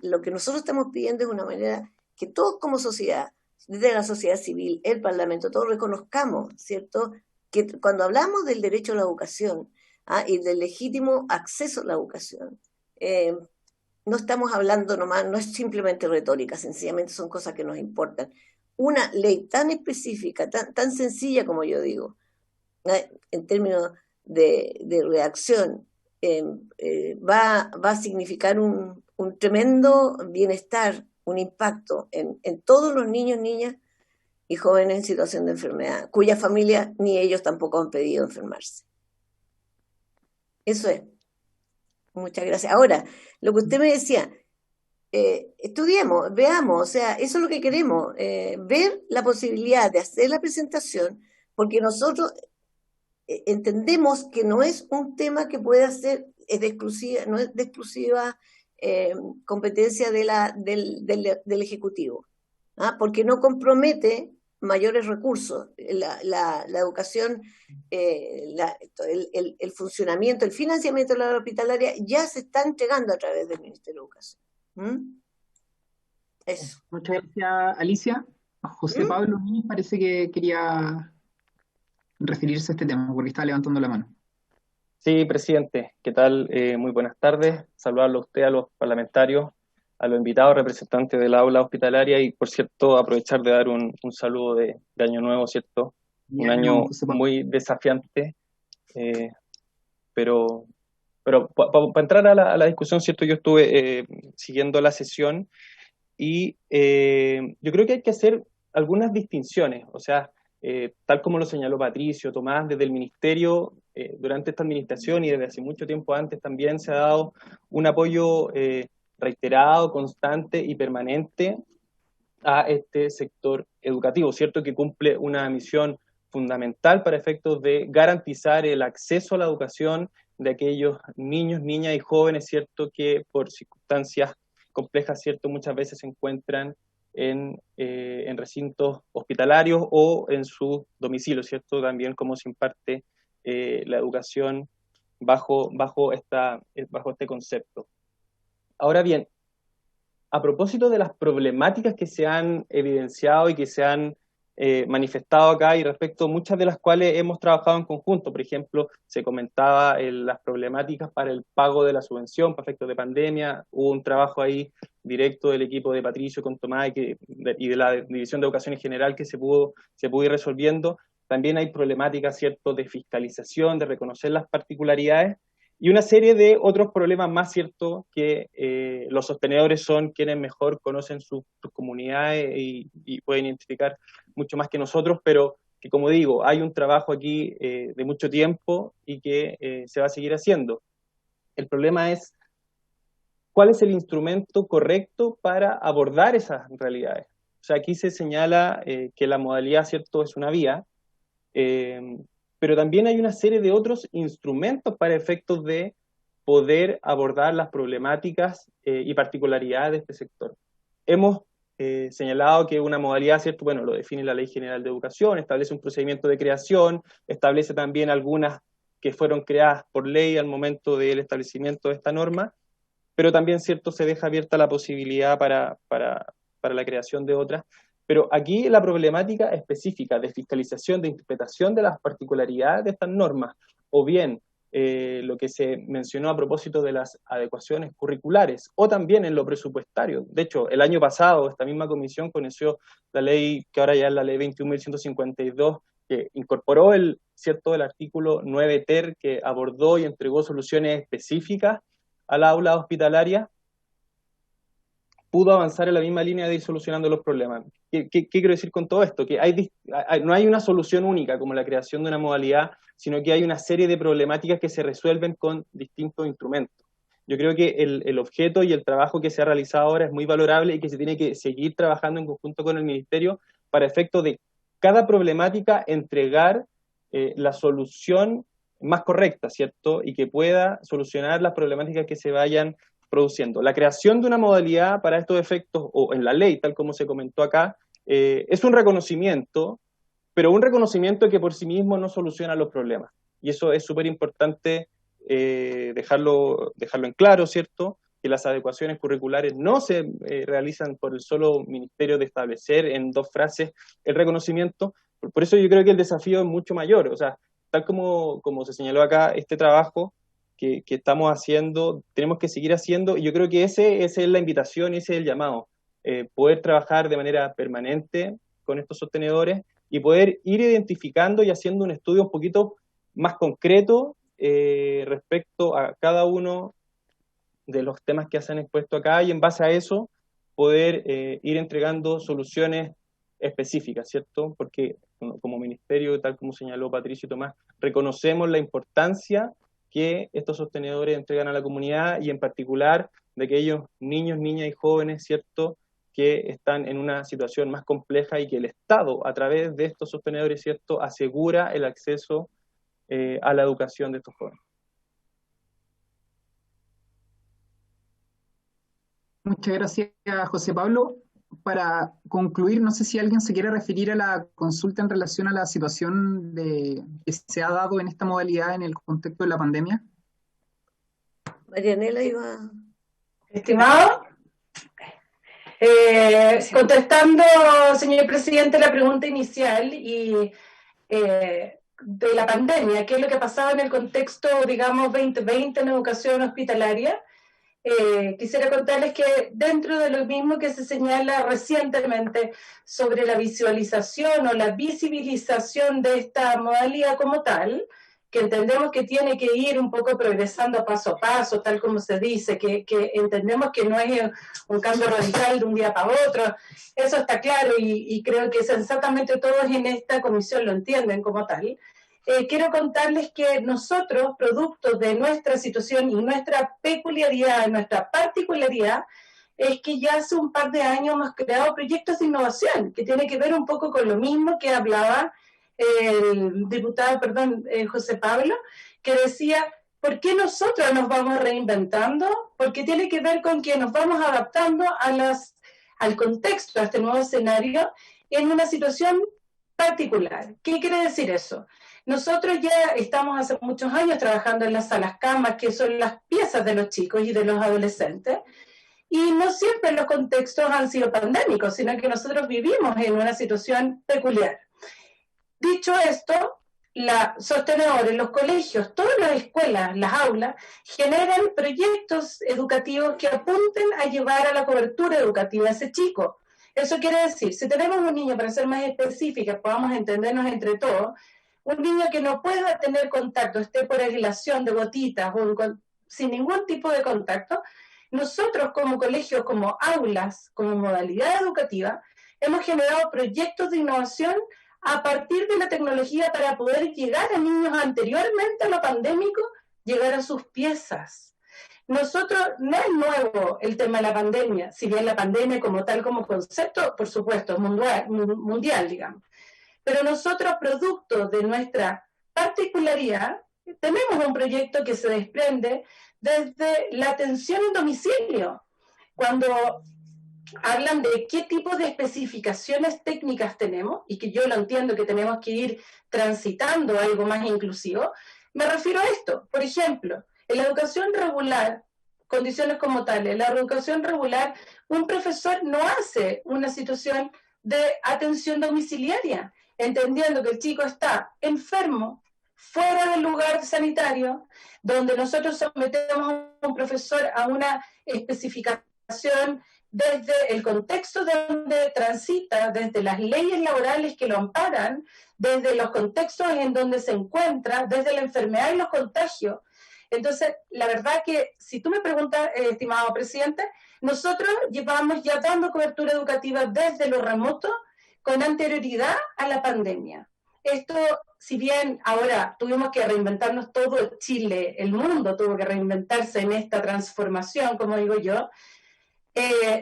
lo que nosotros estamos pidiendo es una manera que todos como sociedad, desde la sociedad civil, el Parlamento, todos reconozcamos, ¿cierto?, que cuando hablamos del derecho a la educación y del legítimo acceso a la educación, no estamos hablando nomás, no es simplemente retórica, sencillamente son cosas que nos importan. Una ley tan específica, tan sencilla como yo digo, en términos de reacción, va a significar un tremendo bienestar, un impacto en todos los niños, niñas y jóvenes en situación de enfermedad, cuya familia ni ellos tampoco han pedido enfermarse. Eso es. Muchas gracias. Ahora, lo que usted me decía, estudiemos, veamos, o sea, eso es lo que queremos, ver la posibilidad de hacer la presentación, porque nosotros entendemos que no es un tema que pueda ser no es de exclusiva competencia del Ejecutivo, porque no compromete mayores recursos. La educación, el funcionamiento, el financiamiento de la hospitalaria ya se está entregando a través del Ministerio de Educación. Eso. Muchas gracias, Alicia. José Pablo Núñez parece que quería referirse a este tema, porque está levantando la mano. Sí, presidente, ¿qué tal? Muy buenas tardes. Saludarlo a usted, a los parlamentarios, a los invitados, representantes del aula hospitalaria, y por cierto, aprovechar de dar un saludo de Año Nuevo, ¿cierto? Un año muy desafiante, pero para entrar a la discusión, ¿cierto? Yo estuve siguiendo la sesión y yo creo que hay que hacer algunas distinciones, o sea, tal como lo señaló Patricio, Tomás, desde el Ministerio, durante esta administración y desde hace mucho tiempo antes también se ha dado un apoyo reiterado, constante y permanente a este sector educativo, ¿cierto? Que cumple una misión fundamental para efectos de garantizar el acceso a la educación de aquellos niños, niñas y jóvenes, ¿cierto? Que por circunstancias complejas, ¿cierto? Muchas veces se encuentran en recintos hospitalarios o en su domicilio, ¿cierto? También cómo se imparte la educación bajo este concepto. Ahora bien, a propósito de las problemáticas que se han evidenciado y que se han manifestado acá, y respecto a muchas de las cuales hemos trabajado en conjunto, por ejemplo, se comentaba las problemáticas para el pago de la subvención para efectos de pandemia, hubo un trabajo ahí directo del equipo de Patricio con Tomás y de la División de Educación en general que se pudo ir resolviendo. También hay problemáticas, ¿cierto?, de fiscalización, de reconocer las particularidades, y una serie de otros problemas más, ¿cierto?, que los sostenedores son quienes mejor conocen sus comunidades y pueden identificar mucho más que nosotros, pero que, como digo, hay un trabajo aquí de mucho tiempo y que se va a seguir haciendo. El problema es cuál es el instrumento correcto para abordar esas realidades. O sea, aquí se señala que la modalidad, ¿cierto?, es una vía, pero también hay una serie de otros instrumentos para efectos de poder abordar las problemáticas y particularidades de este sector. Hemos señalado que una modalidad, ¿cierto?, bueno, lo define la Ley General de Educación, establece un procedimiento de creación, establece también algunas que fueron creadas por ley al momento del establecimiento de esta norma, pero también, ¿cierto?, se deja abierta la posibilidad para la creación de otras. Pero aquí la problemática específica de fiscalización, de interpretación de las particularidades de estas normas, o bien lo que se mencionó a propósito de las adecuaciones curriculares, o también en lo presupuestario. De hecho, el año pasado esta misma comisión conoció la ley, que ahora ya es la ley 21.152, que incorporó el artículo 9 ter, que abordó y entregó soluciones específicas al aula hospitalaria, pudo avanzar en la misma línea de ir solucionando los problemas. ¿Qué quiero decir con todo esto? Que no hay una solución única como la creación de una modalidad, sino que hay una serie de problemáticas que se resuelven con distintos instrumentos. Yo creo que el objeto y el trabajo que se ha realizado ahora es muy valorable y que se tiene que seguir trabajando en conjunto con el Ministerio para efecto de cada problemática entregar la solución más correcta, ¿cierto? Y que pueda solucionar las problemáticas que se vayan produciendo. La creación de una modalidad para estos efectos, o en la ley, tal como se comentó acá, es un reconocimiento, pero un reconocimiento que por sí mismo no soluciona los problemas. Y eso es súper importante dejarlo en claro, ¿cierto? Que las adecuaciones curriculares no se realizan por el solo ministerio de establecer en 2 frases el reconocimiento. Por eso yo creo que el desafío es mucho mayor. O sea, tal como se señaló acá, este trabajo que estamos haciendo, tenemos que seguir haciendo, y yo creo que esa es la invitación y ese es el llamado, poder trabajar de manera permanente con estos sostenedores y poder ir identificando y haciendo un estudio un poquito más concreto respecto a cada uno de los temas que se han expuesto acá, y en base a eso poder ir entregando soluciones específicas, ¿cierto? Porque como ministerio, tal como señaló Patricio y Tomás, reconocemos la importancia que estos sostenedores entregan a la comunidad, y en particular de aquellos niños, niñas y jóvenes, ¿cierto?, que están en una situación más compleja, y que el Estado, a través de estos sostenedores, ¿cierto?, asegura el acceso a la educación de estos jóvenes. Muchas gracias, José Pablo. Para concluir, no sé si alguien se quiere referir a la consulta en relación a la situación que se ha dado en esta modalidad en el contexto de la pandemia. Marianela iba. Estimado, contestando, señor presidente, la pregunta inicial y de la pandemia, qué es lo que pasaba en el contexto, digamos, 2020 en educación hospitalaria. Quisiera contarles que dentro de lo mismo que se señala recientemente sobre la visualización o la visibilización de esta modalidad como tal, que entendemos que tiene que ir un poco progresando paso a paso, tal como se dice, que entendemos que no es un cambio radical de un día para otro, eso está claro, y creo que sensatamente todos en esta comisión lo entienden como tal. Quiero contarles que nosotros, producto de nuestra situación y nuestra peculiaridad, nuestra particularidad, es que ya hace un par de años hemos creado proyectos de innovación, que tiene que ver un poco con lo mismo que hablaba el diputado, José Pablo, que decía, ¿por qué nosotros nos vamos reinventando? Porque tiene que ver con que nos vamos adaptando al contexto, a este nuevo escenario, en una situación particular. ¿Qué quiere decir eso? Nosotros ya estamos hace muchos años trabajando en las salas camas, que son las piezas de los chicos y de los adolescentes, y no siempre los contextos han sido pandémicos, sino que nosotros vivimos en una situación peculiar. Dicho esto, los sostenedores, los colegios, todas las escuelas, las aulas, generan proyectos educativos que apunten a llevar a la cobertura educativa a ese chico. Eso quiere decir, si tenemos un niño, para ser más específicos, podamos entendernos entre todos, un niño que no pueda tener contacto, esté por aislación de gotitas o sin ningún tipo de contacto, nosotros como colegios, como aulas, como modalidad educativa, hemos generado proyectos de innovación a partir de la tecnología para poder llegar a niños anteriormente a lo pandémico, llegar a sus piezas. Nosotros, no es nuevo el tema de la pandemia, si bien la pandemia como tal, como concepto, por supuesto, es mundial, digamos. Pero nosotros, producto de nuestra particularidad, tenemos un proyecto que se desprende desde la atención en domicilio. Cuando hablan de qué tipo de especificaciones técnicas tenemos, y que yo lo entiendo que tenemos que ir transitando algo más inclusivo, me refiero a esto. Por ejemplo, en la educación regular, condiciones como tales, en la educación regular, un profesor no hace una situación de atención domiciliaria, entendiendo que el chico está enfermo, fuera del lugar sanitario, donde nosotros sometemos a un profesor a una especificación desde el contexto donde transita, desde las leyes laborales que lo amparan, desde los contextos en donde se encuentra, desde la enfermedad y los contagios. Entonces, la verdad que, si tú me preguntas, estimado presidente, nosotros llevamos ya dando cobertura educativa desde lo remoto con anterioridad a la pandemia. Esto, si bien ahora tuvimos que reinventarnos todo Chile, el mundo tuvo que reinventarse en esta transformación, como digo yo,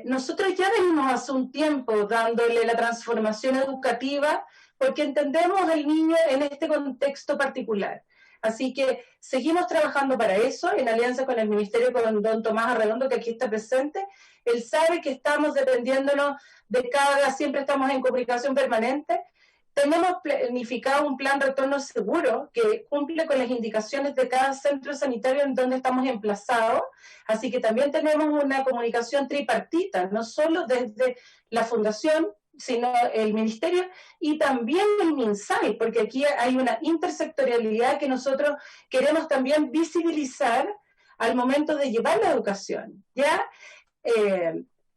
nosotros ya venimos hace un tiempo dándole la transformación educativa porque entendemos al niño en este contexto particular. Así que seguimos trabajando para eso, en alianza con el Ministerio, con don Tomás Arredondo, que aquí está presente. Él sabe que estamos dependiéndonos de siempre estamos en comunicación permanente. Tenemos planificado un plan de retorno seguro que cumple con las indicaciones de cada centro sanitario en donde estamos emplazados. Así que también tenemos una comunicación tripartita, no solo desde la Fundación, sino el Ministerio y también el MinSal, porque aquí hay una intersectorialidad que nosotros queremos también visibilizar al momento de llevar la educación. ¿Ya?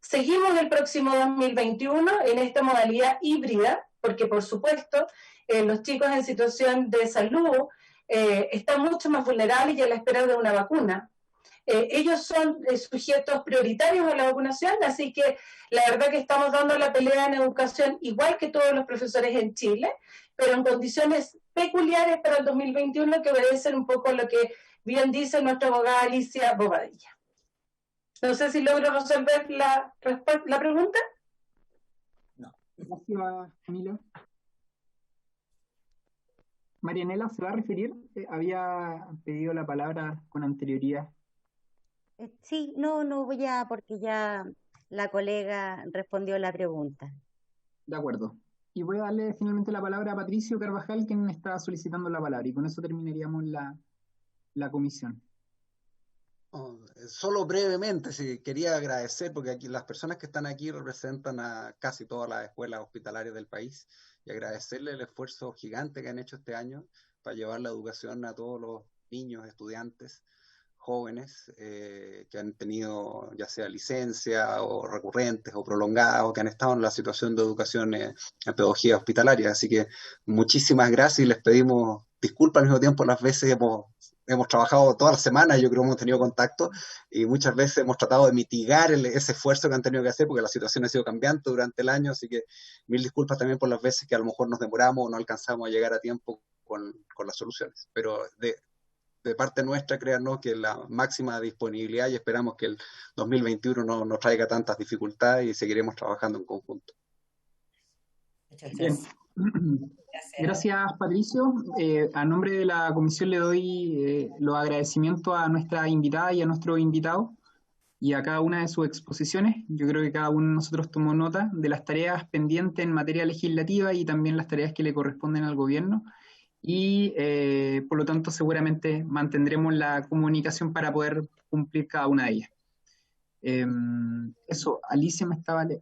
Seguimos el próximo 2021 en esta modalidad híbrida, porque por supuesto los chicos en situación de salud están mucho más vulnerables y a la espera de una vacuna. Ellos son sujetos prioritarios a la vacunación, así que la verdad que estamos dando la pelea en educación igual que todos los profesores en Chile, pero en condiciones peculiares para el 2021 que obedecen un poco lo que bien dice nuestra abogada Alicia Bobadilla. No sé si logro resolver la pregunta. Gracias, Camila. Marianela, ¿se va a referir? Había pedido la palabra con anterioridad. Sí, no voy a, porque ya la colega respondió la pregunta. De acuerdo. Y voy a darle finalmente la palabra a Patricio Carvajal, quien está solicitando la palabra, y con eso terminaríamos la comisión. Solo brevemente, sí, quería agradecer, porque aquí las personas que están aquí representan a casi todas las escuelas hospitalarias del país, y agradecerle el esfuerzo gigante que han hecho este año para llevar la educación a todos los niños, estudiantes, jóvenes que han tenido ya sea licencia o recurrentes o prolongadas o que han estado en la situación de educación en pedagogía hospitalaria. Así que muchísimas gracias y les pedimos disculpas al mismo tiempo las veces hemos trabajado toda la semana, yo creo que hemos tenido contacto y muchas veces hemos tratado de mitigar ese esfuerzo que han tenido que hacer porque la situación ha sido cambiante durante el año, así que mil disculpas también por las veces que a lo mejor nos demoramos o no alcanzamos a llegar a tiempo con las soluciones. Pero de parte nuestra, créanos que la máxima disponibilidad y esperamos que el 2021 no nos traiga tantas dificultades y seguiremos trabajando en conjunto. Muchas gracias. Gracias, Patricio. A nombre de la comisión le doy los agradecimientos a nuestra invitada y a nuestro invitado y a cada una de sus exposiciones. Yo creo que cada uno de nosotros tomó nota de las tareas pendientes en materia legislativa y también las tareas que le corresponden al gobierno. Y por lo tanto seguramente mantendremos la comunicación para poder cumplir cada una de ellas. Eso, Alicia me estaba... Sí,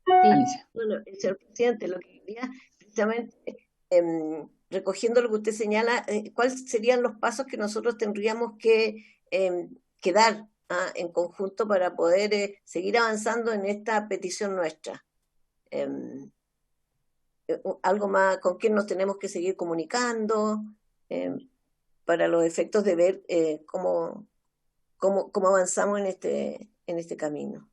Alicia. Bueno, señor presidente, lo que quería precisamente, recogiendo lo que usted señala, ¿cuáles serían los pasos que nosotros tendríamos que dar en conjunto para poder seguir avanzando en esta petición nuestra? Algo más, con quién nos tenemos que seguir comunicando para los efectos de ver cómo avanzamos en este camino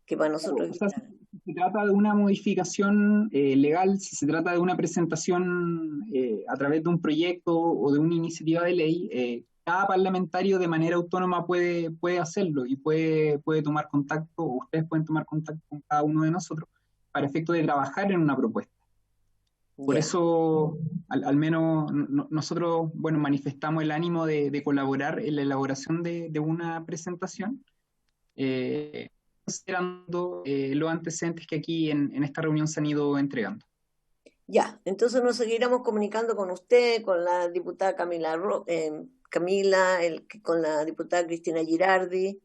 que para nosotros es vital. se trata de una modificación legal, si se trata de una presentación a través de un proyecto o de una iniciativa de ley, cada parlamentario de manera autónoma puede hacerlo y puede tomar contacto, o ustedes pueden tomar contacto con cada uno de nosotros para efecto de trabajar en una propuesta. Por eso, al menos nosotros, bueno, manifestamos el ánimo de colaborar en la elaboración de una presentación, considerando los antecedentes que aquí en esta reunión se han ido entregando. Ya, entonces nos seguiremos comunicando con usted, con la diputada Camila, con la diputada Cristina Girardi,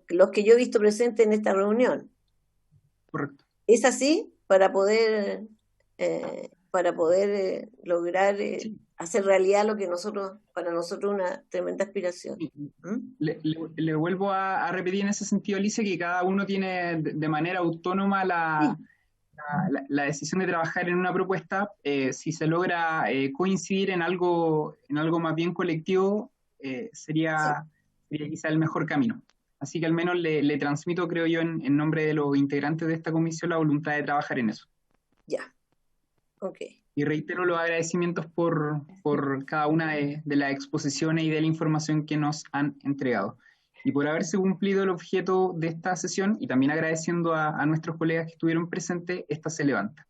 los que yo he visto presentes en esta reunión. Correcto. ¿Es así? Para poder lograr hacer realidad lo que para nosotros una tremenda aspiración. Le vuelvo a repetir en ese sentido, Alicia, que cada uno tiene de manera autónoma la decisión de trabajar en una propuesta. Si se logra coincidir en algo más bien colectivo, sería quizá el mejor camino. Así que al menos le transmito, creo yo, en nombre de los integrantes de esta comisión, la voluntad de trabajar en eso. Ya. Ok. Y reitero los agradecimientos por cada una de las exposiciones y de la información que nos han entregado. Y por haberse cumplido el objeto de esta sesión, y también agradeciendo a nuestros colegas que estuvieron presentes, esta se levanta.